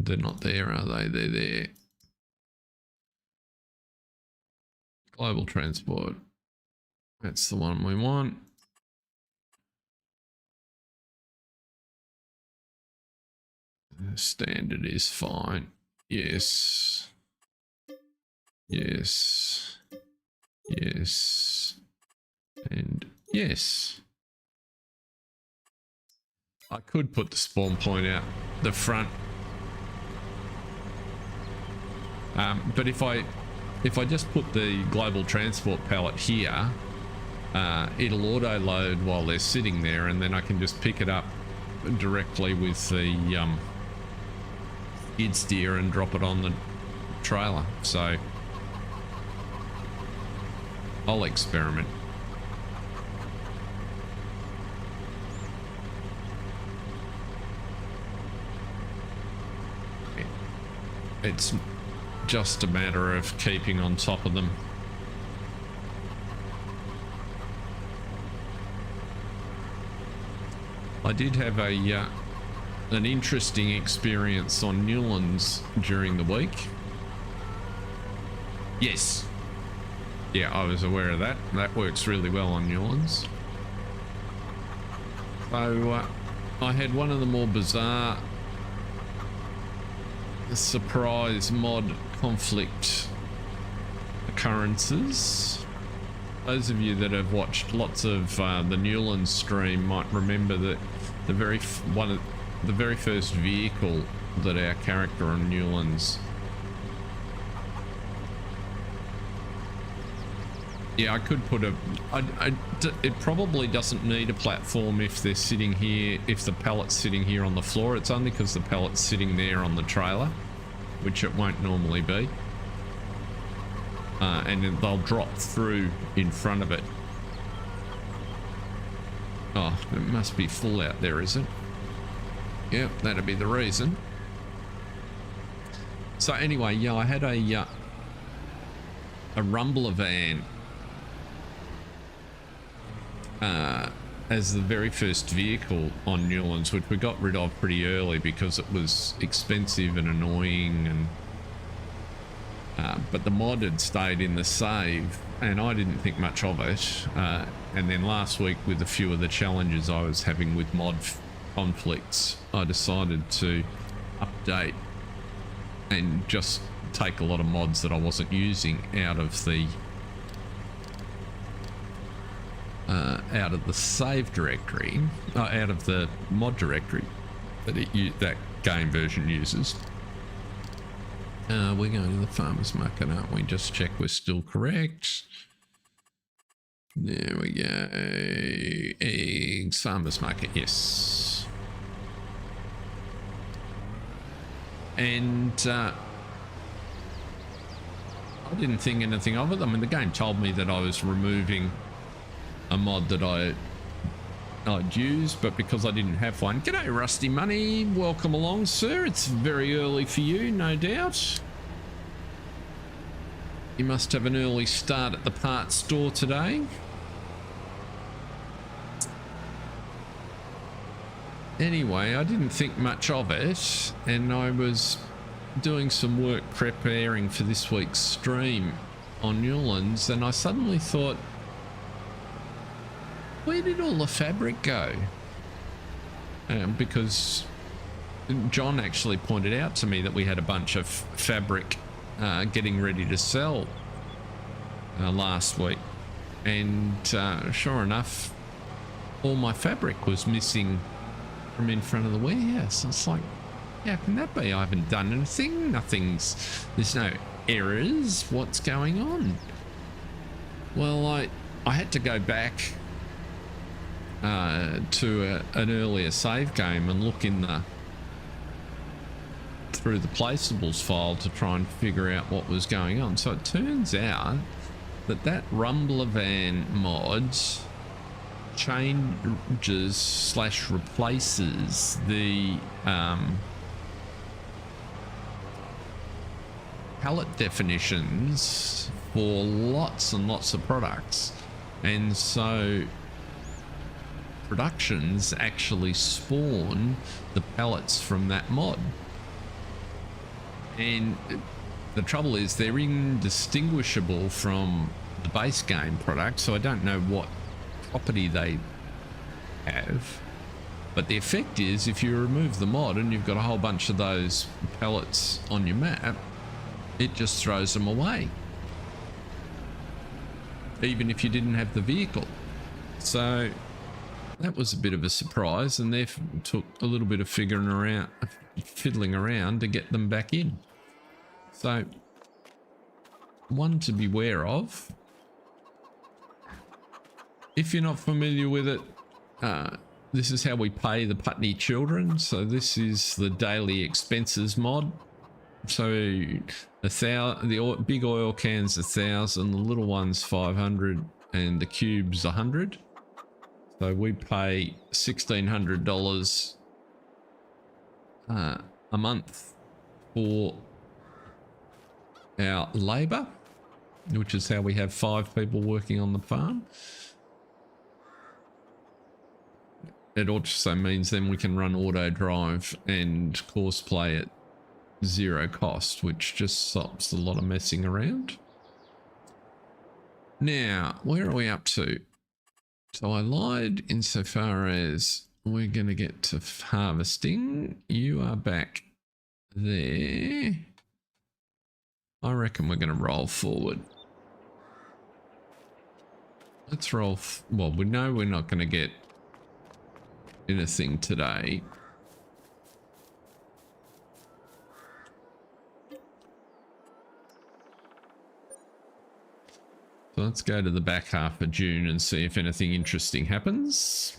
They're not there, are they? They're there. Global transport. That's the one we want. Standard is fine. Yes. Yes. Yes. And yes. I could put the spawn point out the front. But if I just put the global transport pallet here, it'll auto load while they're sitting there, and then I can just pick it up directly with the skid steer and drop it on the trailer. So I'll experiment. It's just a matter of keeping on top of them. I did have an interesting experience on Newlands during the week. Yes. Yeah, I was aware of that. That works really well on Newlands. So I had one of the more bizarre surprise mod conflict occurrences. Those of you that have watched lots of the Newlands stream might remember that the very first vehicle that our character on Newlands, yeah, I could put it probably doesn't need a platform if they're sitting here, if the pallet's sitting here on the floor. It's only because the pallet's sitting there on the trailer, which it won't normally be. And then they'll drop through in front of it. Oh, it must be full out there, is it? Yep, that'd be the reason. So anyway, yeah, I had a rumbler van as the very first vehicle on Newlands, which we got rid of pretty early because it was expensive and annoying, and but the mod had stayed in the save and I didn't think much of it, and then last week, with a few of the challenges I was having with mod conflicts, I decided to update and just take a lot of mods that I wasn't using out of the save directory, out of the mod directory that that game version uses. We're going to the farmer's market, aren't we? Just check we're still correct. There we go. Eggs, farmer's market, yes. And I didn't think anything of it. I mean, the game told me that I was removing a mod that I I'd use, but because I didn't have one. G'day, Rusty Money. Welcome along, sir. It's very early for you, no doubt. You must have an early start at the parts store today. Anyway, I didn't think much of it, and I was doing some work preparing for this week's stream on Newlands, and I suddenly thought, where did all the fabric go? Because John actually pointed out to me that we had a bunch of fabric getting ready to sell last week, and sure enough, all my fabric was missing from in front of the warehouse. It's like, how can that be? I haven't done anything. There's no errors. What's going on? Well, I had to go back to an earlier save game and look through the placeables file to try and figure out what was going on. So it turns out that Rumbler Van mod changes / replaces the palette definitions for lots and lots of products, and so productions actually spawn the pallets from that mod. And the trouble is they're indistinguishable from the base game product, so I don't know what property they have, but the effect is if you remove the mod and you've got a whole bunch of those pallets on your map, it just throws them away, even if you didn't have the vehicle. So that was a bit of a surprise, and they took a little bit of fiddling around to get them back in. So one to beware of. If you're not familiar with it, this is how we pay the Putney children. So this is the daily expenses mod. So the big oil cans 1,000, the little ones 500, and the cubes 100. So we pay $1,600 a month for our labour, which is how we have 5 people working on the farm. It also means then we can run auto drive and course play at 0 cost, which just stops a lot of messing around. Now, where are we up to? So I lied insofar as we're going to get to harvesting. You are back there. I reckon we're going to roll forward. Let's roll. Well, we know we're not going to get anything today. So let's go to the back half of June and see if anything interesting happens.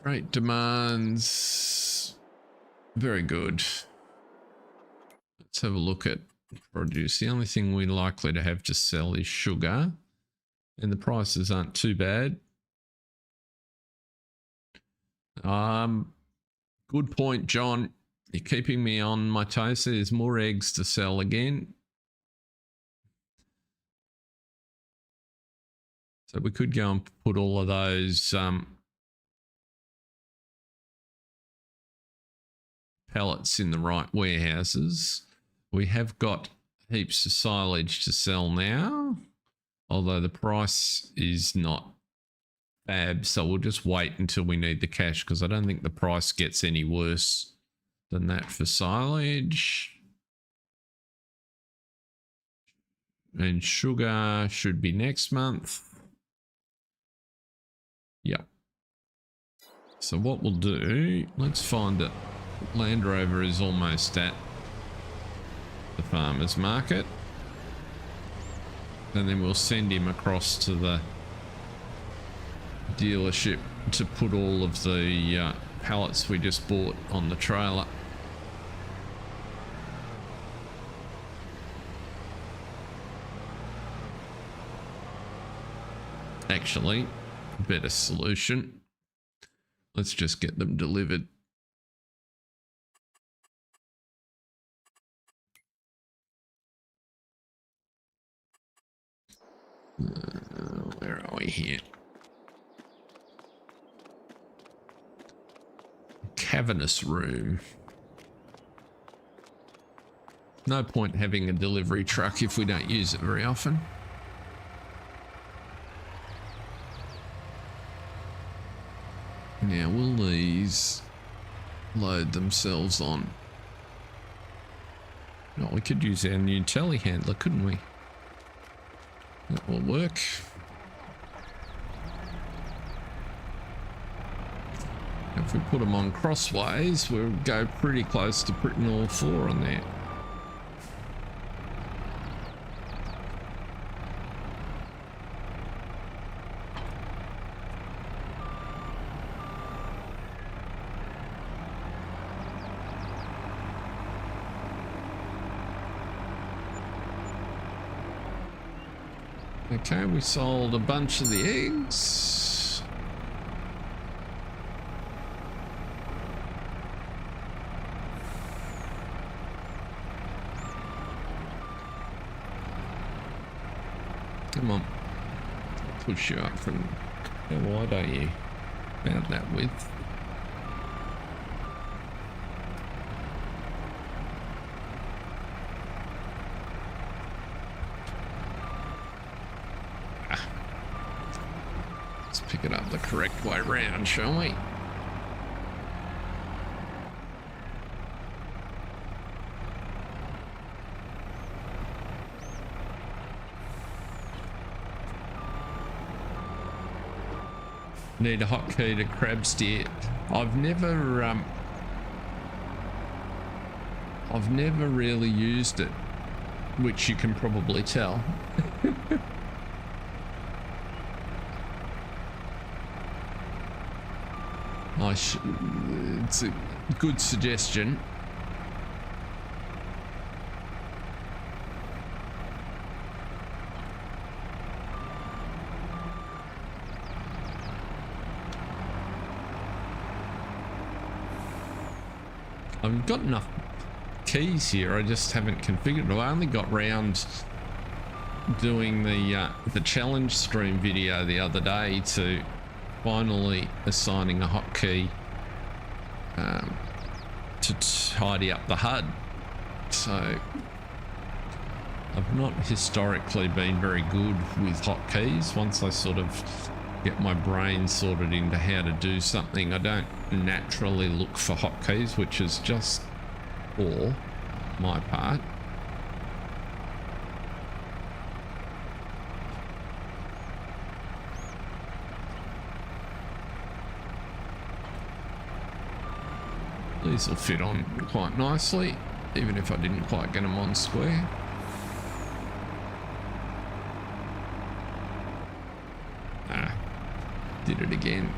Great demands. Very good. Let's have a look at produce. The only thing we're likely to have to sell is sugar, and the prices aren't too bad. Good point, John. You're keeping me on my toes. There's more eggs to sell again. So we could go and put all of those pallets in the right warehouses. We have got heaps of silage to sell now, although the price is not fab, so we'll just wait until we need the cash, because I don't think the price gets any worse than that for silage. And sugar should be next month. Yep. So what we'll do, let's find it. Land Rover is almost at the farmer's market, and then we'll send him across to the dealership to put all of the pallets we just bought on the trailer. Actually, better solution. Let's just get them delivered. Where are we here? Cavernous room. No point having a delivery truck if we don't use it very often. Now, will these load themselves on? No, we could use our new telehandler, couldn't we? That will work. If we put them on crossways, we'll go pretty close to putting all four on there. Okay, we sold a bunch of the eggs. Come on. I'll push you up from... How wide are you? About that width. Pick it up the correct way round, shall we? Need a hotkey to crab steer. I've never really used it, which you can probably tell. It's a good suggestion. I've got enough keys here, I just haven't configured it. I only got round doing the challenge stream video the other day to finally assigning a hotkey to tidy up the HUD. So I've not historically been very good with hotkeys. Once I sort of get my brain sorted into how to do something, I don't naturally look for hotkeys, which is just poor my part. These will fit on quite nicely, even if I didn't quite get them on square. Ah, did it again.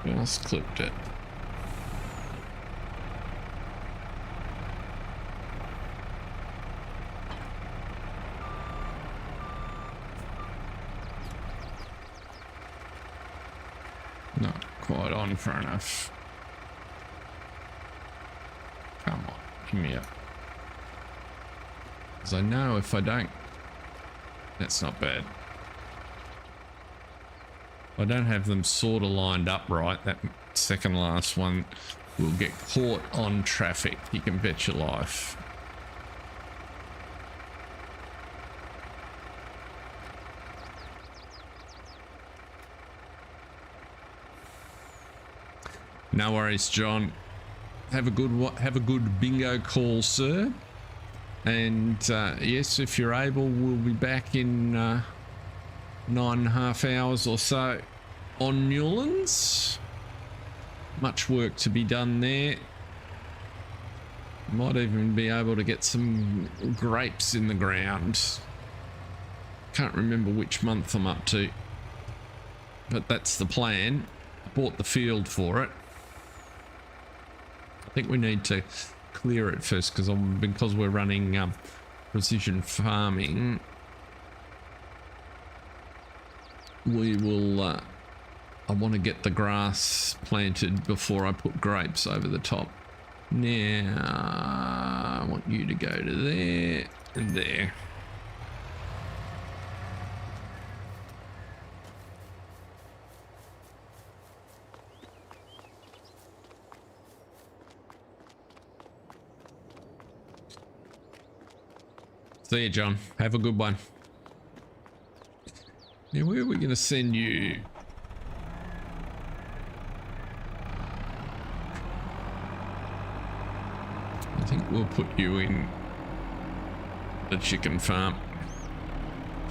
Just clipped it. Not quite on far enough. Come on, give me up. Because I know if I don't, that's not bad. I don't have them sort of lined up right. That second last one will get caught on traffic. You can bet your life. No worries, John. Have a good bingo call, sir. And yes, if you're able, we'll be back in 9.5 hours or so on Newlands. Much work to be done there. Might even be able to get some grapes in the ground. Can't remember which month I'm up to, but that's the plan. Bought the field for it. I think we need to clear it first because we're running precision farming. We will I want to get the grass planted before I put grapes over the top. Now I want you to go to there and there. See you, John. Have a good one. Now, where are we going to send you? I think we'll put you in the chicken farm.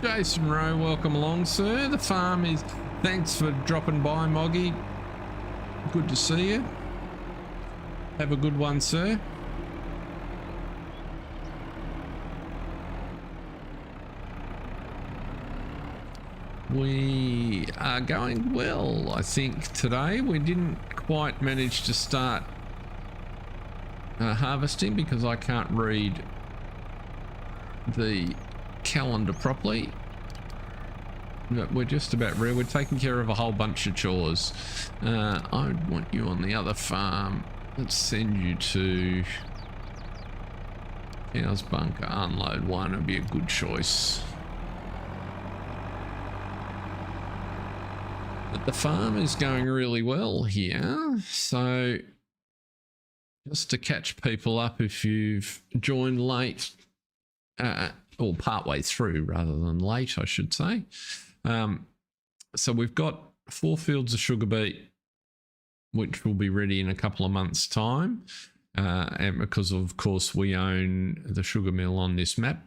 Jason Rowe, welcome along, sir. The farm is... Thanks for dropping by, Moggy. Good to see you. Have a good one, sir. We are going well, I think, today. We didn't quite manage to start harvesting because I can't read the calendar properly. But we're just about ready. We're taking care of a whole bunch of chores. I want you on the other farm. Let's send you to Cow's Bunker. Unload one would be a good choice. But the farm is going really well here, so just to catch people up, if you've joined late, or partway through rather than late, I should say. So we've got 4 fields of sugar beet, which will be ready in a couple of months' time, and because of course we own the sugar mill on this map.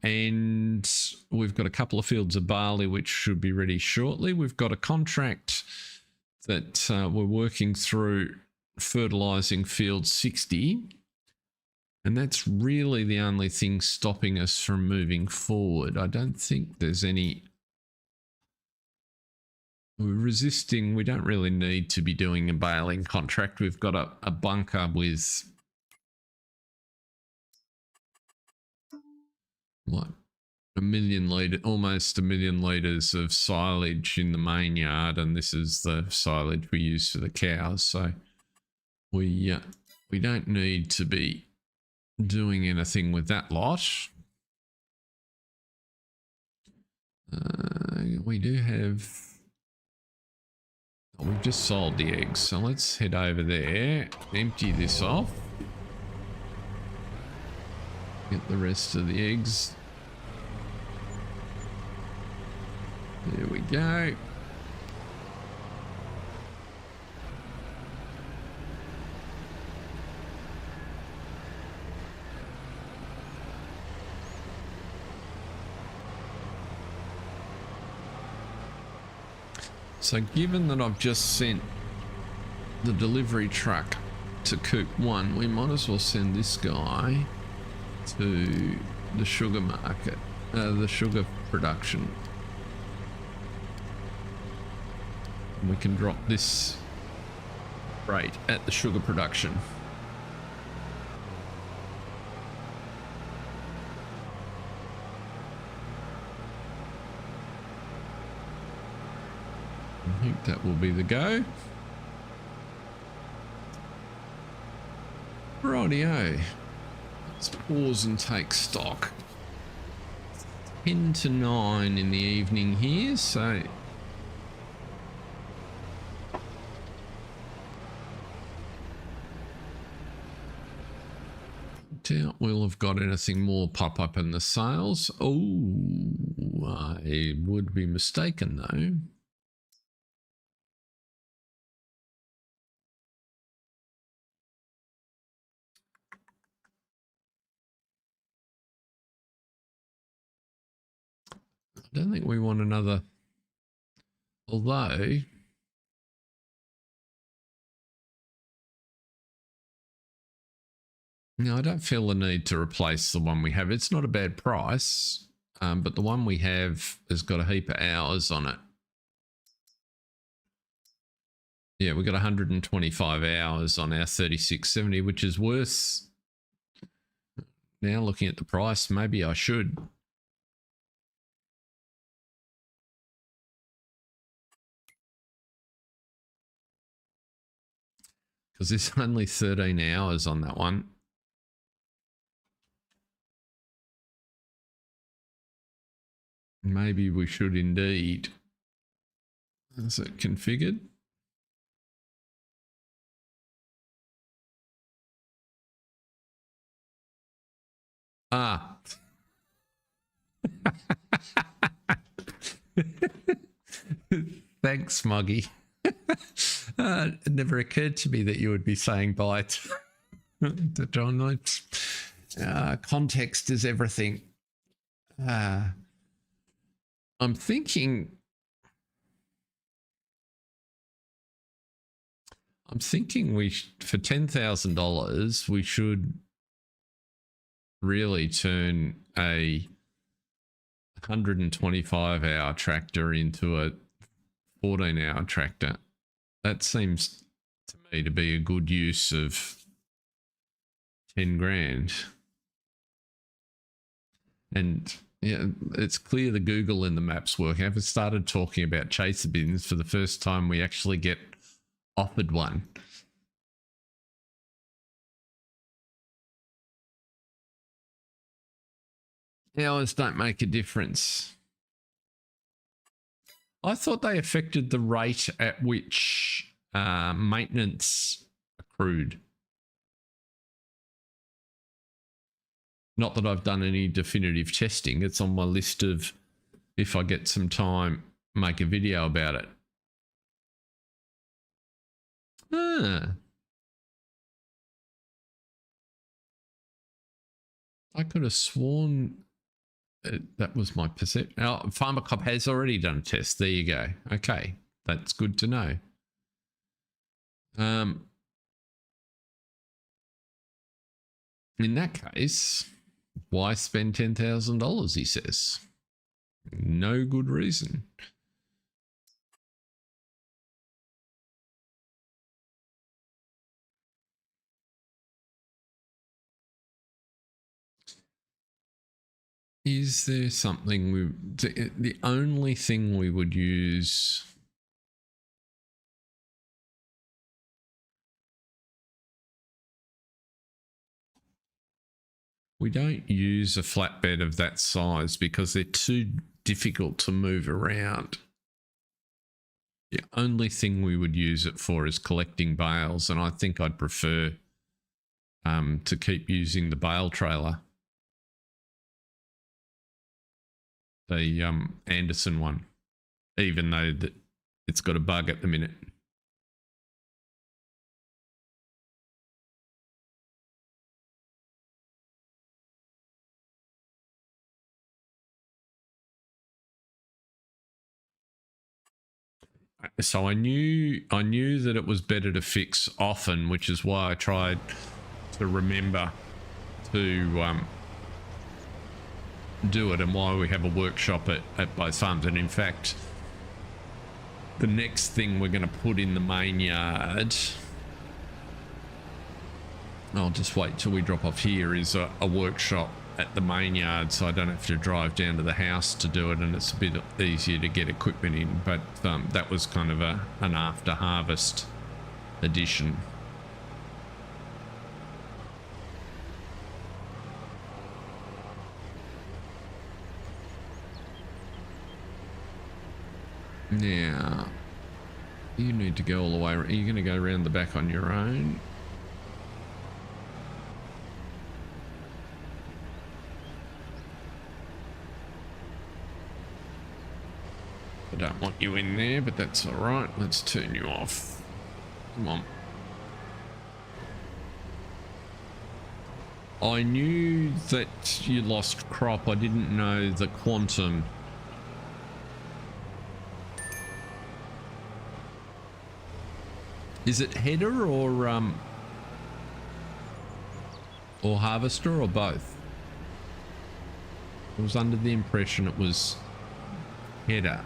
And we've got a couple of fields of barley which should be ready shortly. We've got a contract that we're working through fertilizing field 60, and that's really the only thing stopping us from moving forward. I don't think there's any... We're resisting. We don't really need to be doing a baling contract. We've got a bunker with... what, almost a million litres of silage in the main yard, and this is the silage we use for the cows, so we don't need to be doing anything with that lot. We do have... oh, we've just sold the eggs, so let's head over there, empty this off. Get the rest of the eggs. There we go. So given that I've just sent the delivery truck to Coop 1, we might as well send this guy to the sugar market, the sugar production. And we can drop this rate at the sugar production. I think that will be the go. Rightio. Let's pause and take stock. 10 to 9 in the evening here, so doubt we'll have got anything more pop up in the sales. Oh, I would be mistaken though. don't think we want another, although no, I don't feel the need to replace the one we have. It's not a bad price, but the one we have has got a heap of hours on it. Yeah, we've got 125 hours on our 3670, which is worth, now looking at the price, maybe I should. Because there's only 13 hours on that one. Maybe we should indeed. Is it configured? Ah. Thanks, Smoggy. It never occurred to me that you would be saying bye to John. Context is everything. I'm thinking we for $10,000 we should really turn a 125-hour tractor into a 14-hour tractor. That seems to me to be a good use of 10 grand. And yeah, it's clear the Google in the maps work. I've started talking about chaser bins for the first time we actually get offered one. Hours don't make a difference. I thought they affected the rate at which maintenance accrued. Not that I've done any definitive testing. It's on my list of, if I get some time, make a video about it. I could have sworn that was my perception. Oh, Farmer Cop has already done a test. There you go. Okay, that's good to know. In that case, why spend $10,000, he says. No good reason. Is there something the only thing we would use? We don't use a flatbed of that size because they're too difficult to move around. The only thing we would use it for is collecting bales, and I think I'd prefer to keep using the bale trailer. The Anderson one, even though it's got a bug at the minute. So I knew that it was better to fix often, which is why I tried to remember to do it, and why we have a workshop at both farms. And in fact, the next thing we're going to put in the main yard, I'll just wait till we drop off here, is a workshop at the main yard, so I don't have to drive down to the house to do it, and it's a bit easier to get equipment in. But that was kind of an after harvest addition. Now, you need to go all the way. Are you going to go around the back on your own? I don't want you in there, but that's all right. Let's turn you off. Come on. I knew that you lost crop. I didn't know the quantum Is it header or harvester or both? I was under the impression it was header.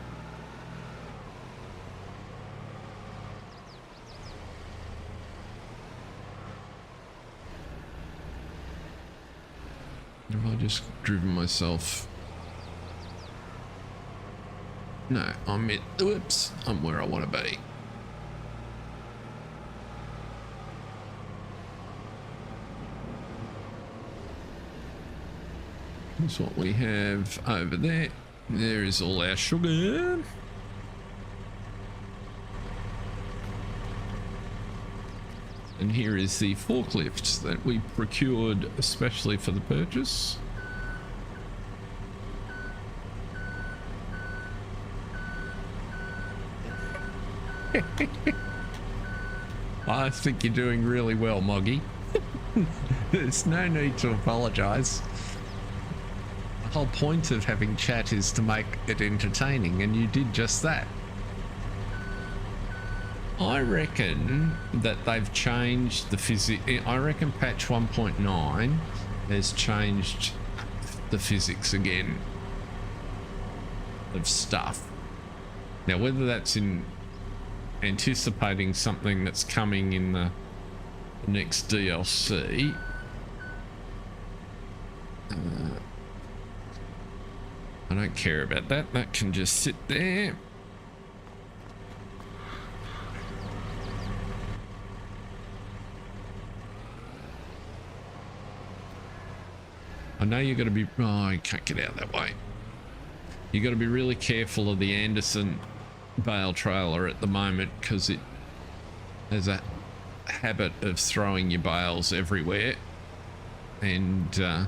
Have I just driven myself? No, whoops, I'm where I want to be. That's what we have over there. There is all our sugar. And here is the forklift that we procured especially for the purchase. I think you're doing really well, Moggy. There's no need to apologize. The whole point of having chat is to make it entertaining, and you did just that. I reckon that they've changed the physics. I reckon patch 1.9 has changed the physics again of stuff. Now, whether that's in anticipating something that's coming in the next DLC, I don't care about that. That can just sit there. I know you got to be. Oh, I can't get out that way. You got to be really careful of the Anderson bale trailer at the moment because it has a habit of throwing your bales everywhere. And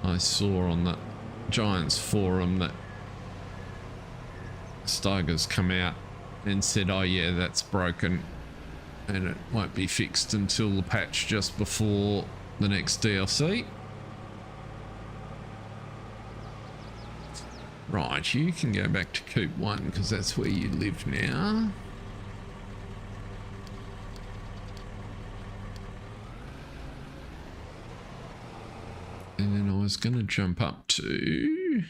I saw on the Giants forum that Steiger's come out and said, "Oh yeah, that's broken, and it won't be fixed until the patch just before the next DLC." Right, you can go back to Coop 1 because that's where you live now. And then I was going to jump up to...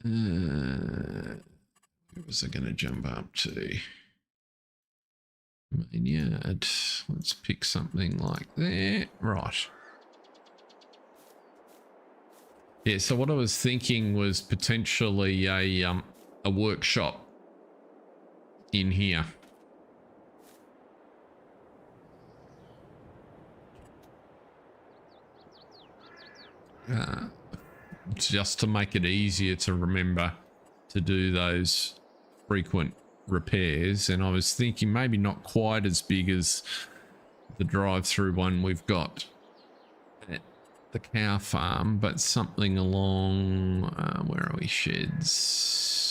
where was I going to jump up to? Main yard. Let's pick something like that. Right. Yeah, so what I was thinking was potentially a workshop in here. Just to make it easier to remember to do those frequent repairs. And I was thinking maybe not quite as big as the drive-through one we've got at the cow farm, but something along where are we? Sheds,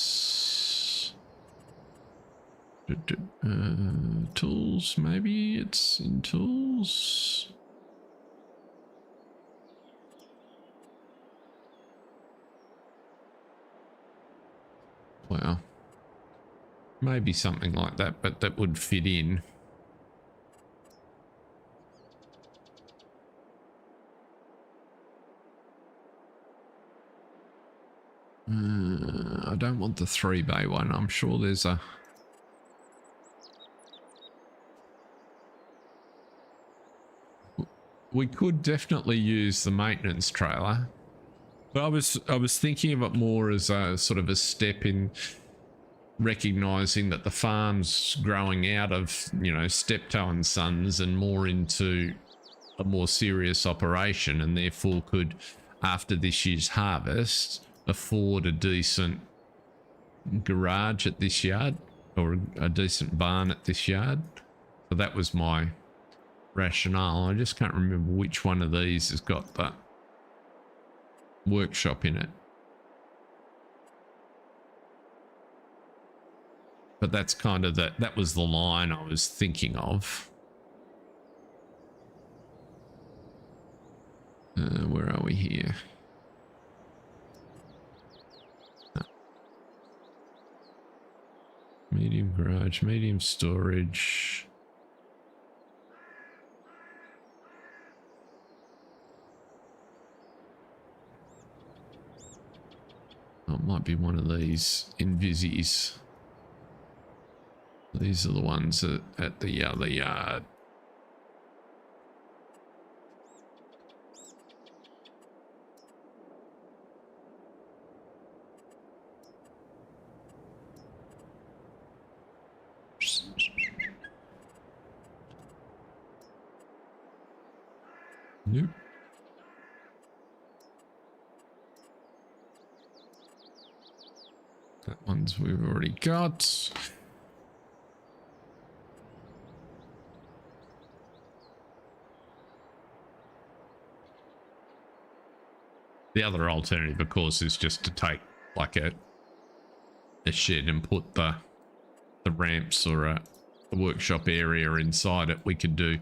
tools, maybe it's in tools. Well, maybe something like that, but that would fit in. I don't want the 3-bay one. I'm sure there's a... We could definitely use the maintenance trailer. But I was thinking of it more as a sort of a step in recognizing that the farm's growing out of, you know, Steptoe and Sons and more into a more serious operation, and therefore could, after this year's harvest, afford a decent garage at this yard or a decent barn at this yard. So that was my rationale. I just can't remember which one of these has got the workshop in it. But that's kind of that was the line I was thinking of. Where are we here? garage, medium storage. Oh, it might be one of these Invisis. These are the ones at the other yard. Nope. That one's we've already got. The other alternative, of course, is just to take like a shed and put the ramps or a workshop area inside it. We could do,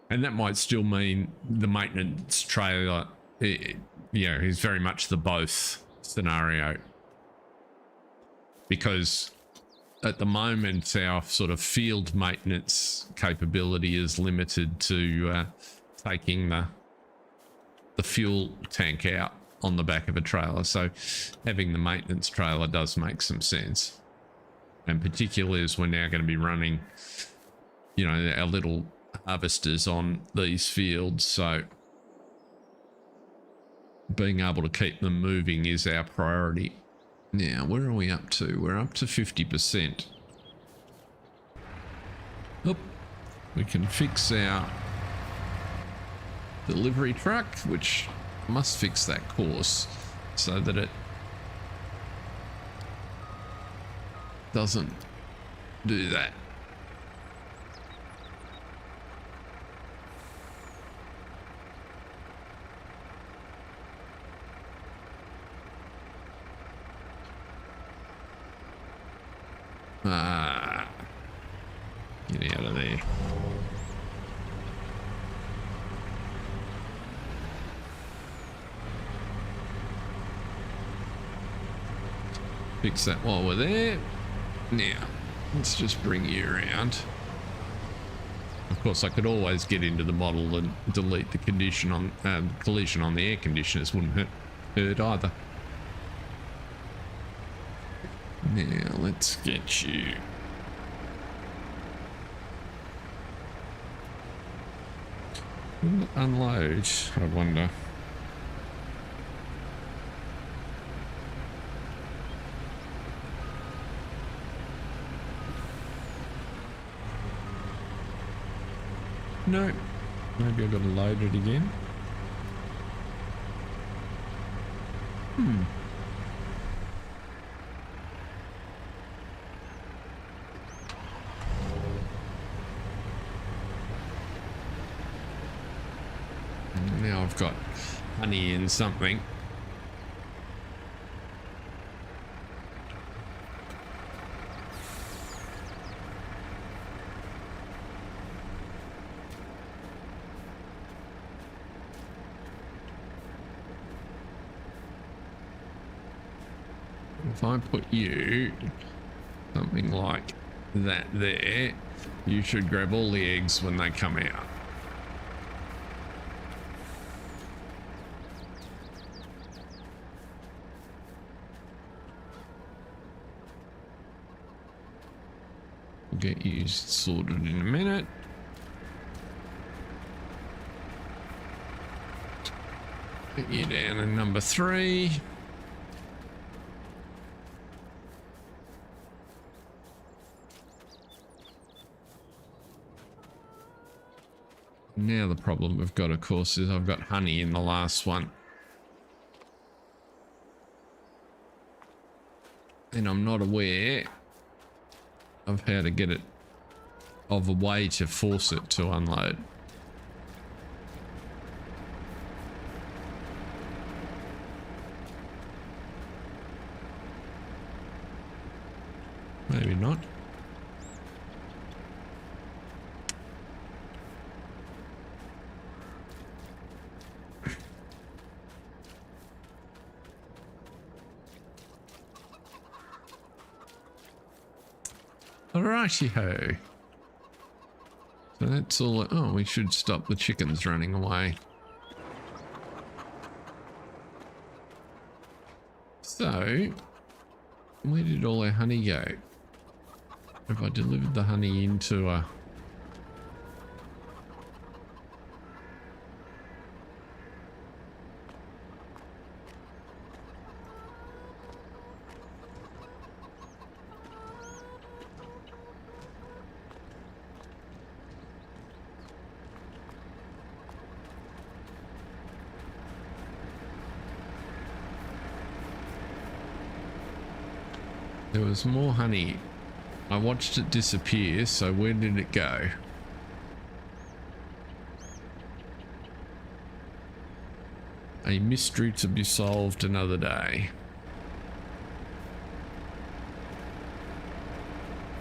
and that might still mean the maintenance trailer, is very much the both scenario, because at the moment our sort of field maintenance capability is limited to taking the fuel tank out on the back of a trailer. So having the maintenance trailer does make some sense, and particularly as we're now going to be running, our little harvesters on these fields, so being able to keep them moving is our priority. Now, where are we up to? We're up to 50%. Oh, we can fix our delivery truck, which must fix that course so that it doesn't do that. Get out of there. Fix that while we're there. Now, let's just bring you around. Of course, I could always get into the model and delete the collision on the air conditioners. Wouldn't hurt either. Now, let's get you. Unload, I wonder. No, maybe I've got to load it again. And now I've got honey in something. If I put you something like that there, you should grab all the eggs when they come out. We'll get you sorted in a minute. Get you down to number 3. Now the problem we've got, of course, is I've got honey in the last one. And I'm not aware of how to get it, of a way to force it to unload. Maybe not. Righty-ho. So that's all. Oh, we should stop the chickens running away. So, where did all our honey go? Have I delivered the honey into a... There was more honey. I watched it disappear, so where did it go? A mystery to be solved another day.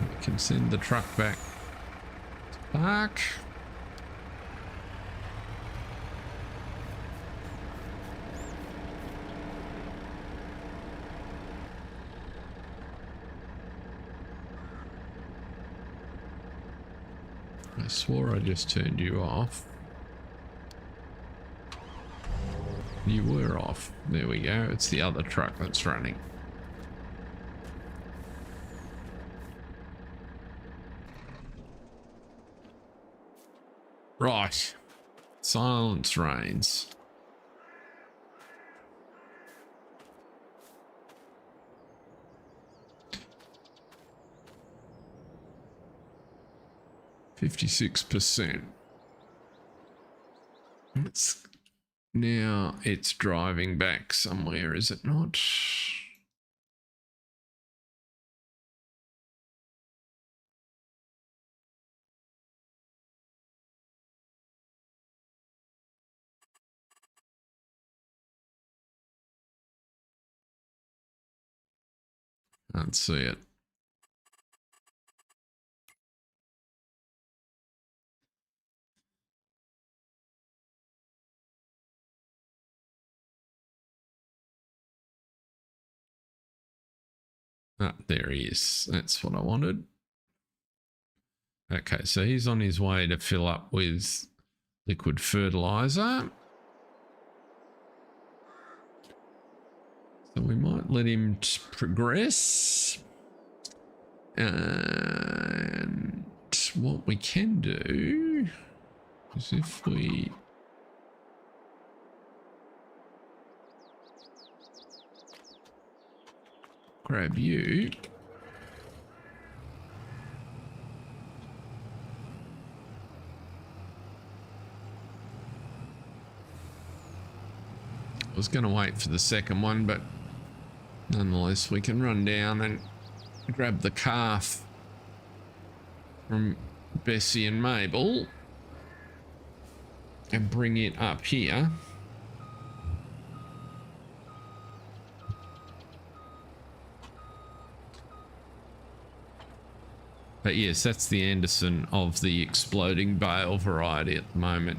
We can send the truck back to park. I swore I just turned you off. You were off. There we go. It's the other truck that's running. Right. Silence reigns. %56%. It's driving back somewhere, is it not? Can't see it. Ah, there he is. That's what I wanted. Okay, so he's on his way to fill up with liquid fertilizer. So we might let him progress. And what we can do is if we grab you. I was going to wait for the second one, but nonetheless, we can run down and grab the calf from Bessie and Mabel and bring it up here. But yes, that's the Anderson of the exploding bale variety at the moment.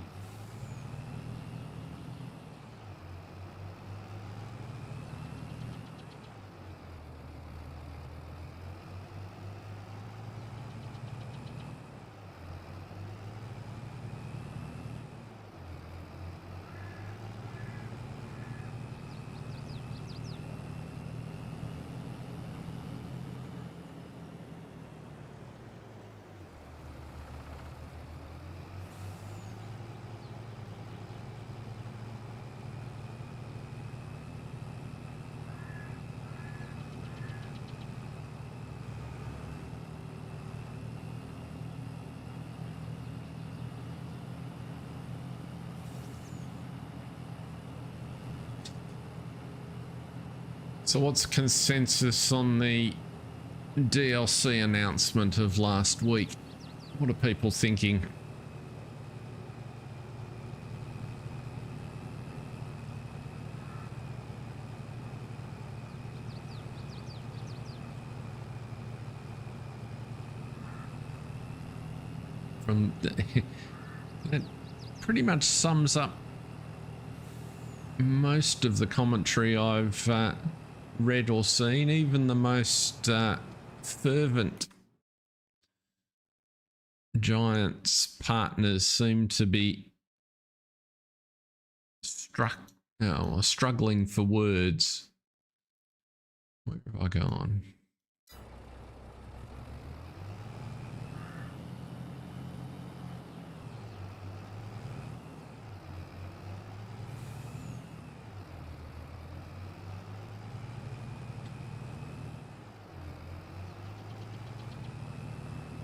So what's consensus on the DLC announcement of last week? What are people thinking? From that pretty much sums up most of the commentary I've read or seen, even the most fervent Giants partners seem to be struggling for words. Where have I gone?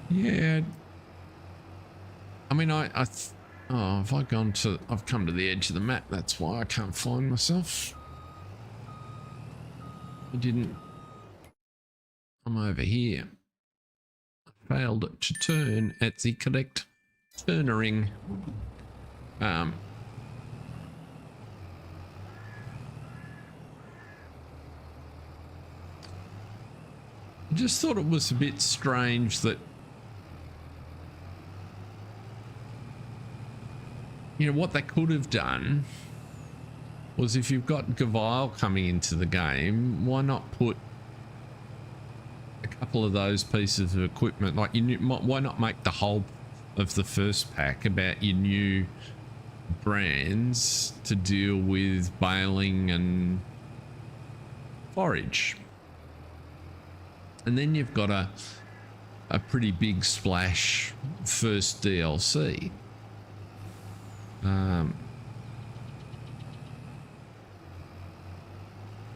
Yeah. I mean, have I gone to, I've come to the edge of the map. That's why I can't find myself. I didn't. I'm over here. I failed to turn at the correct turnering. I just thought it was a bit strange that, you know, what they could have done was, if you've got Gavile coming into the game, why not put a couple of those pieces of equipment, like why not make the whole of the first pack about your new brands to deal with baling and forage, and then you've got a pretty big splash first DLC.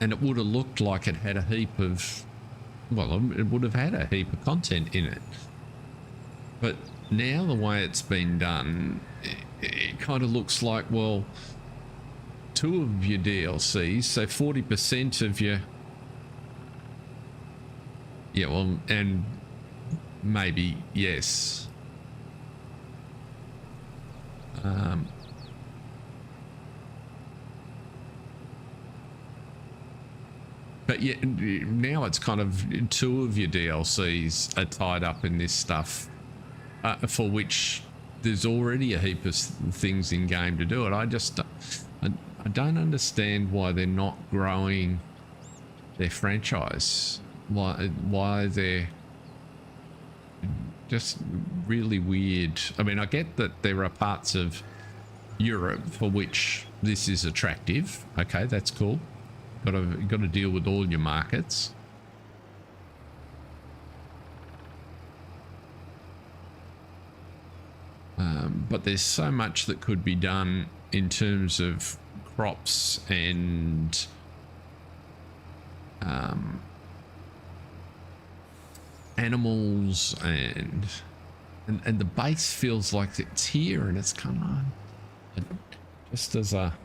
And it would have looked like it had a heap of, well, it would have had a heap of content in it. But now the way it's been done, it kind of looks like, well, 2 of your DLCs, so 40% of your, yeah, well, and maybe, yes. But yeah, now it's kind of 2 of your DLCs are tied up in this stuff, for which there's already a heap of things in game to do it. I don't understand why they're not growing their franchise. Why they're just really weird. I mean, I get that there are parts of Europe for which this is attractive. Okay, that's cool. Got to deal with all your markets. But there's so much that could be done in terms of crops and animals, and the base feels like it's here, and it's come on. Just as a,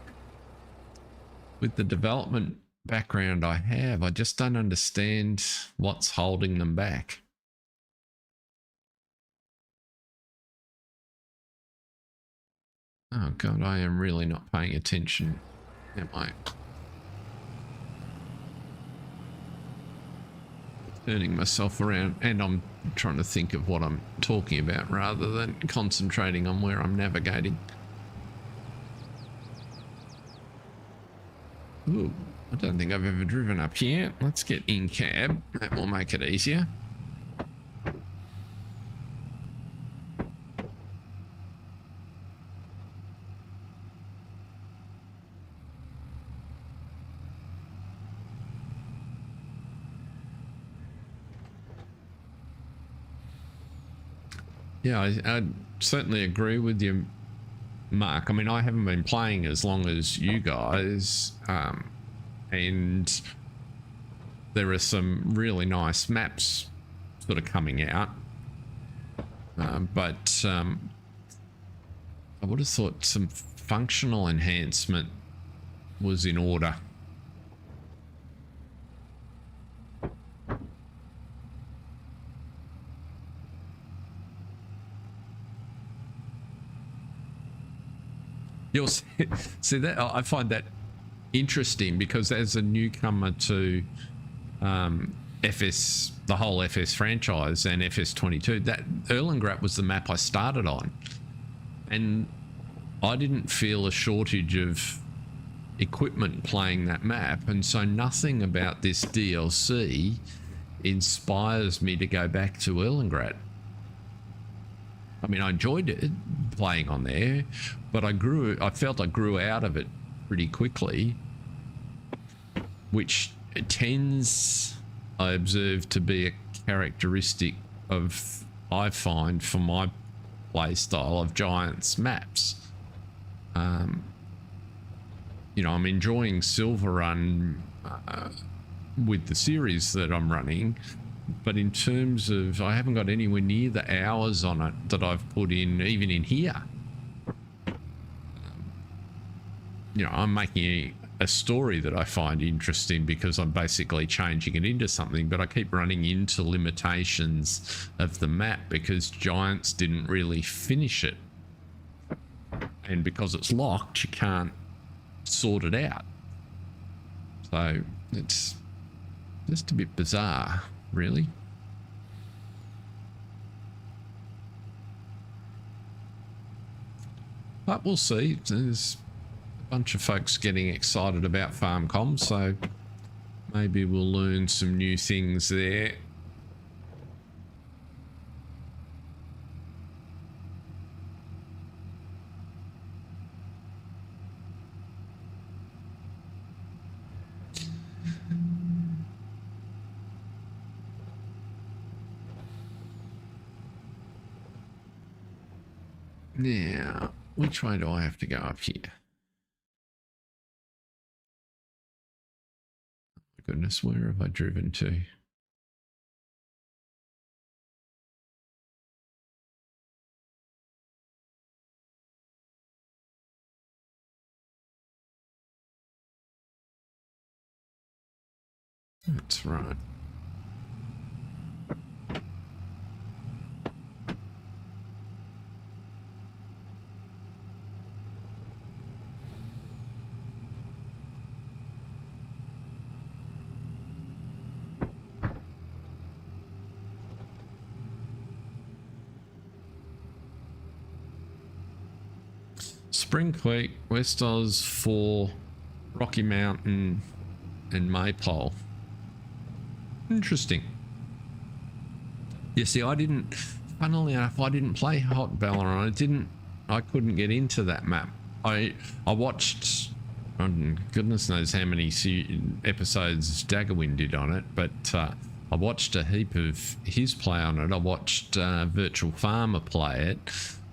with the development background I have, I just don't understand what's holding them back. Oh God, I am really not paying attention, am I? Turning myself around, and I'm trying to think of what I'm talking about rather than concentrating on where I'm navigating. Ooh, I don't think I've ever driven up here. Let's get in cab. That will make it easier. Yeah, I certainly agree with you, Mark. I mean, I haven't been playing as long as you guys, and there are some really nice maps sort of coming out, but I would have thought some functional enhancement was in order. You'll see that, I find that interesting, because as a newcomer to FS, the whole FS franchise and FS22, that Erlangratt was the map I started on, and I didn't feel a shortage of equipment playing that map, and so nothing about this DLC inspires me to go back to Erlangratt. I mean, I enjoyed it playing on there, but I felt I grew out of it pretty quickly, which tends, I observe, to be a characteristic of, I find, for my play style of Giants maps. You know, I'm enjoying Silver Run with the series that I'm running, but in terms of, I haven't got anywhere near the hours on it that I've put in, even in here. You know, I'm making a story that I find interesting because I'm basically changing it into something, but I keep running into limitations of the map because Giants didn't really finish it. And because it's locked, you can't sort it out. So it's just a bit bizarre, really. But we'll see. There's a bunch of folks getting excited about FarmCom, so maybe we'll learn some new things there. Now, which way do I have to go up here? Oh my goodness, where have I driven to? That's right. Spring Creek, West Oz 4, Rocky Mountain, and Maypole. Interesting. You see, funnily enough, I didn't play Hot Ballarat. I couldn't get into that map. I watched, goodness knows how many episodes Daggerwin did on it, but I watched a heap of his play on it. I watched Virtual Farmer play it,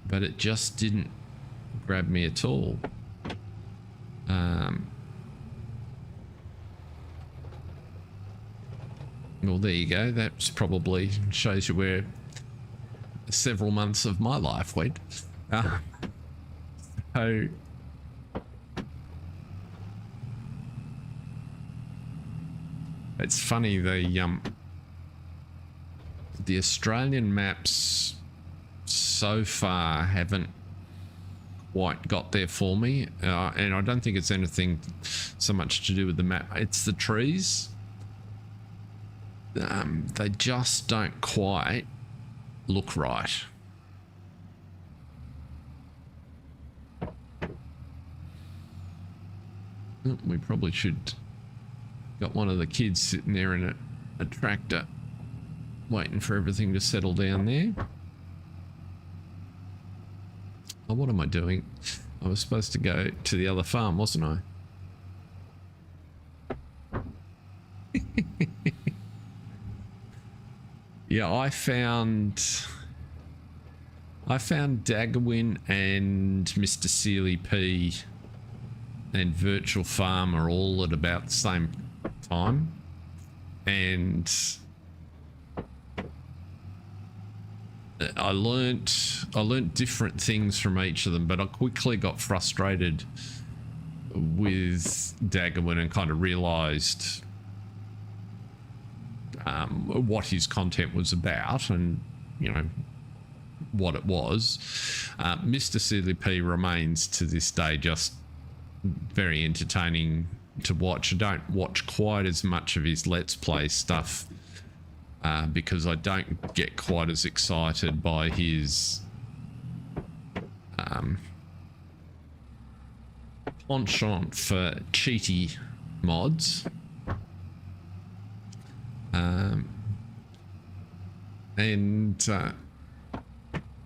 but it just didn't grab me at all. Well, there you go. That's probably shows you where several months of my life went. So it's funny, the Australian maps so far haven't quite got there for me, and I don't think it's anything so much to do with the map. It's the trees. They just don't quite look right. We probably should got one of the kids sitting there in a tractor waiting for everything to settle down there. Oh, what am I doing? I was supposed to go to the other farm, wasn't I? Yeah, I found Daggerwin and Mr. Sealy P and Virtual Farm are all at about the same time, and I learnt different things from each of them, but I quickly got frustrated with Daggerwin and kind of realized what his content was about, and you know what it was. Mr. CDP remains to this day just very entertaining to watch. I don't watch quite as much of his Let's Play stuff because I don't get quite as excited by his penchant for cheaty mods.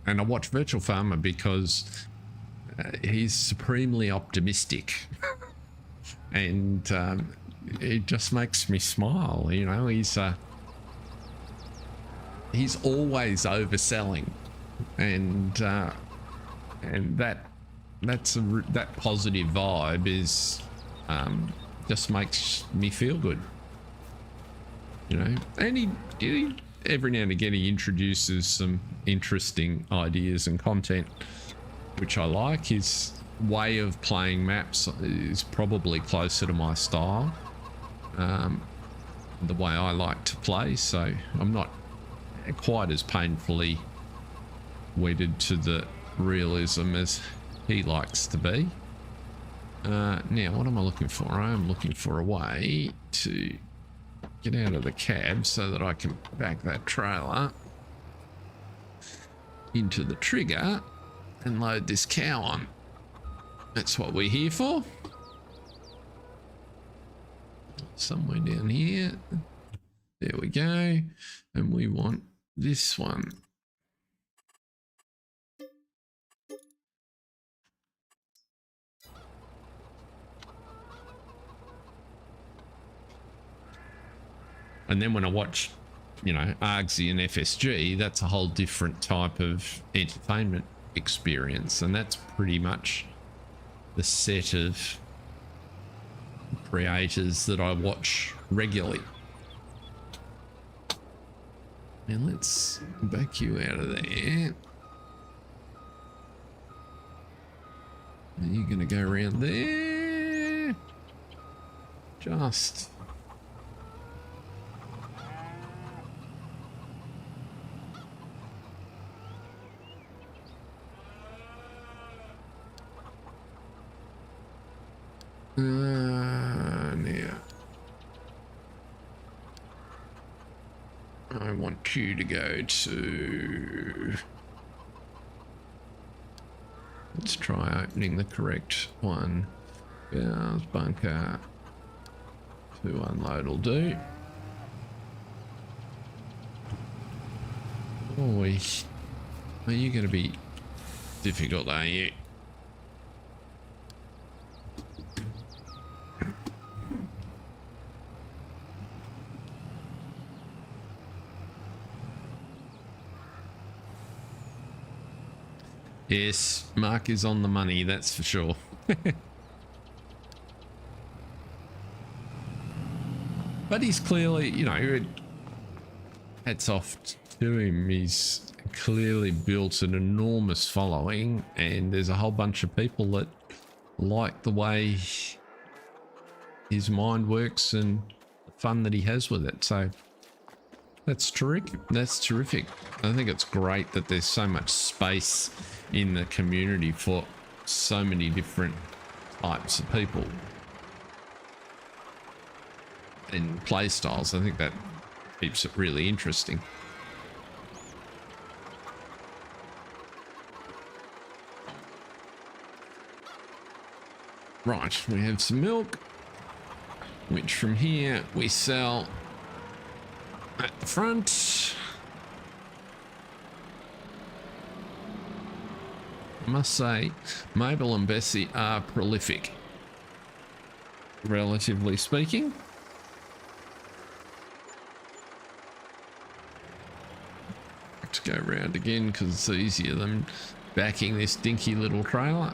and I watch Virtual Farmer because he's supremely optimistic, and it just makes me smile. You know, he's always overselling, and that positive vibe is just makes me feel good. You know, and he every now and again he introduces some interesting ideas and content, which I like. His way of playing maps is probably closer to my style, the way I like to play, so I'm not quite as painfully wedded to the realism as he likes to be. Now, what am I looking for? I am looking for a way to get out of the cab so that I can back that trailer into the trigger and load this cow on. That's what we're here for. Somewhere down here. There we go. And we want this one. And then when I watch, you know, Argsy and FSG, that's a whole different type of entertainment experience. And that's pretty much the set of creators that I watch regularly. And let's back you out of there. And you're going to go around there. Just... now I want you to go to, let's try opening the correct one. Bowers bunker to unload will do. Boy, are you going to be difficult, are you? Yes, Mark is on the money, that's for sure. But he's clearly, you know, hats off to him. He's clearly built an enormous following, and there's a whole bunch of people that like the way his mind works and the fun that he has with it. So that's terrific. That's terrific. I think it's great that there's so much space in the community for so many different types of people and play styles. I think that keeps it really interesting. Right, we have some milk, which from here we sell at the front. I must say, Mabel and Bessie are prolific, relatively speaking. To go around again because it's easier than backing this dinky little trailer.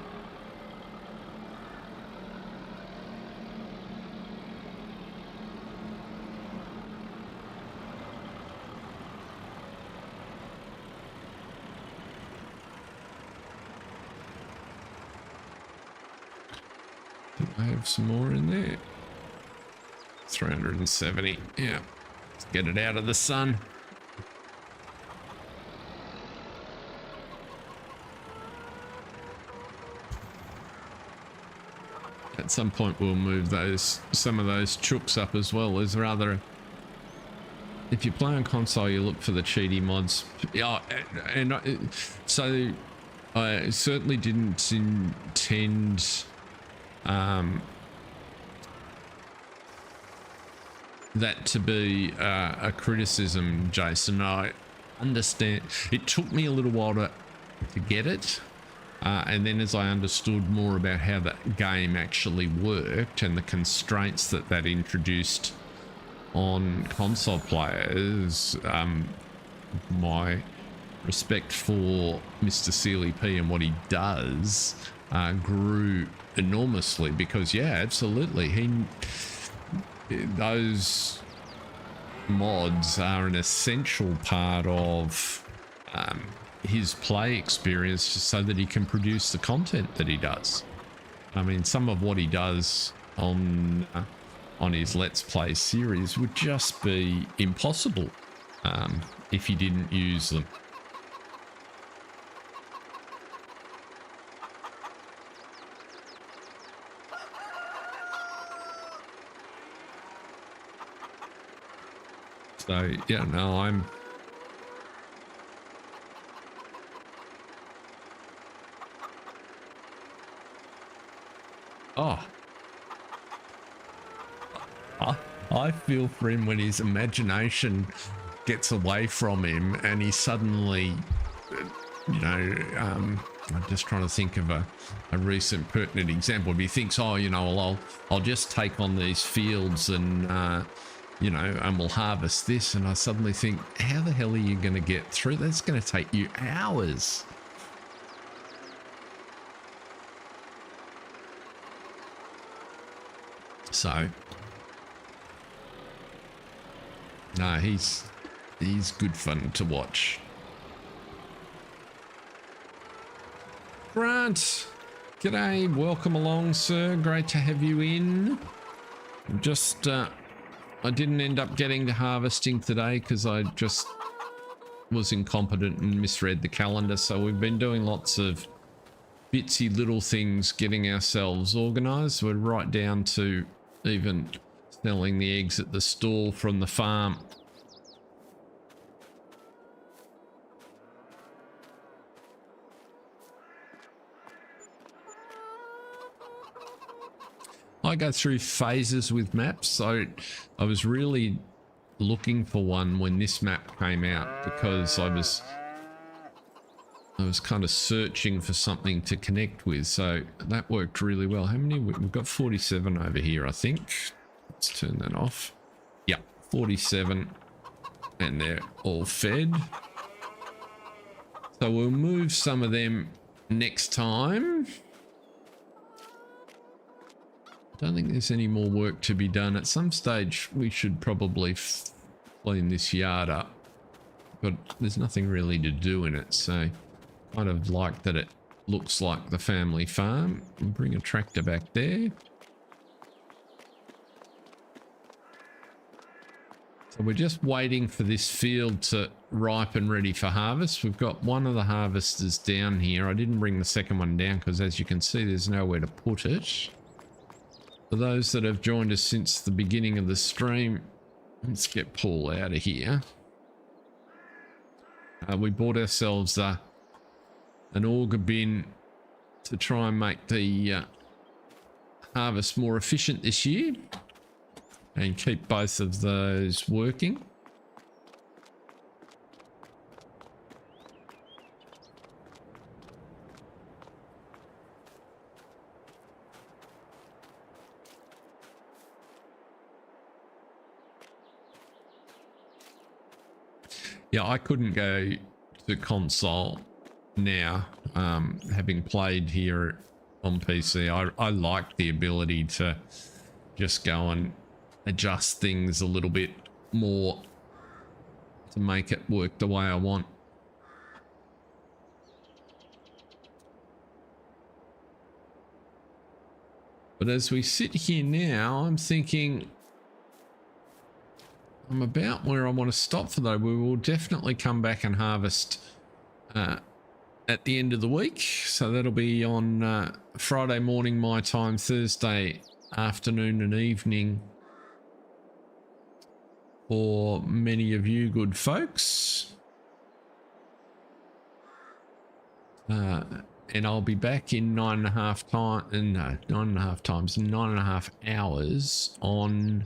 I have some more in there. 370. Yeah. Let's get it out of the sun. At some point we'll move some of those chooks up as well. There's rather, if you play on console, you look for the cheaty mods. Yeah, and so I certainly didn't intend that to be a criticism, Jason. I understand it took me a little while to to get it. And then as I understood more about how that game actually worked and the constraints that that introduced on console players, my respect for Mr. Sealy P and what he does grew enormously, because yeah, absolutely, those mods are an essential part of his play experience, so that he can produce the content that he does. I mean, some of what he does on his Let's Play series would just be impossible if he didn't use them. So yeah, no, I feel for him when his imagination gets away from him and he suddenly, you know, I'm just trying to think of a recent pertinent example. If he thinks, oh, you know, well, I'll just take on these fields and, you know, and we'll harvest this. And I suddenly think, how the hell are you going to get through? That's going to take you hours. So, no, he's good fun to watch. Grant, g'day, welcome along, sir. Great to have you in. Just, I didn't end up getting to harvesting today because I just was incompetent and misread the calendar. So we've been doing lots of bitsy little things, getting ourselves organised. We're right down to even selling the eggs at the stall from the farm. I go through phases with maps, so I was really looking for one when this map came out, because I was kind of searching for something to connect with, so that worked really well. How many? We've got 47 over here, I think. Let's turn that off. Yeah, 47, and they're all fed. So we'll move some of them next time. Don't think there's any more work to be done. At some stage, we should probably clean this yard up, but there's nothing really to do in it, so kind of like that it looks like the family farm. We'll bring a tractor back there. So we're just waiting for this field to ripen ready for harvest. We've got one of the harvesters down here. I didn't bring the second one down because, as you can see, there's nowhere to put it. For those that have joined us since the beginning of the stream, let's get Paul out of here. We bought ourselves an auger bin to try and make the harvest more efficient this year and keep both of those working. Yeah, I couldn't go to console now, having played here on PC. I like the ability to just go and adjust things a little bit more to make it work the way I want. But as we sit here now, I'm thinking I'm about where I want to stop for though. We will definitely come back and harvest at the end of the week. So that'll be on Friday morning my time, Thursday afternoon and evening for many of you good folks. And I'll be back in 9.5 hours on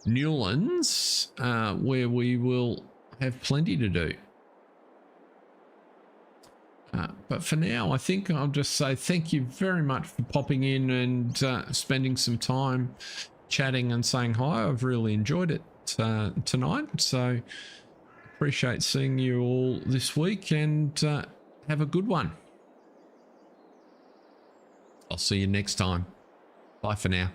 Newlands, where we will have plenty to do. But for now, I think I'll just say thank you very much for popping in and spending some time chatting and saying hi. I've really enjoyed it tonight. So appreciate seeing you all this week, and have a good one. I'll see you next time. Bye for now.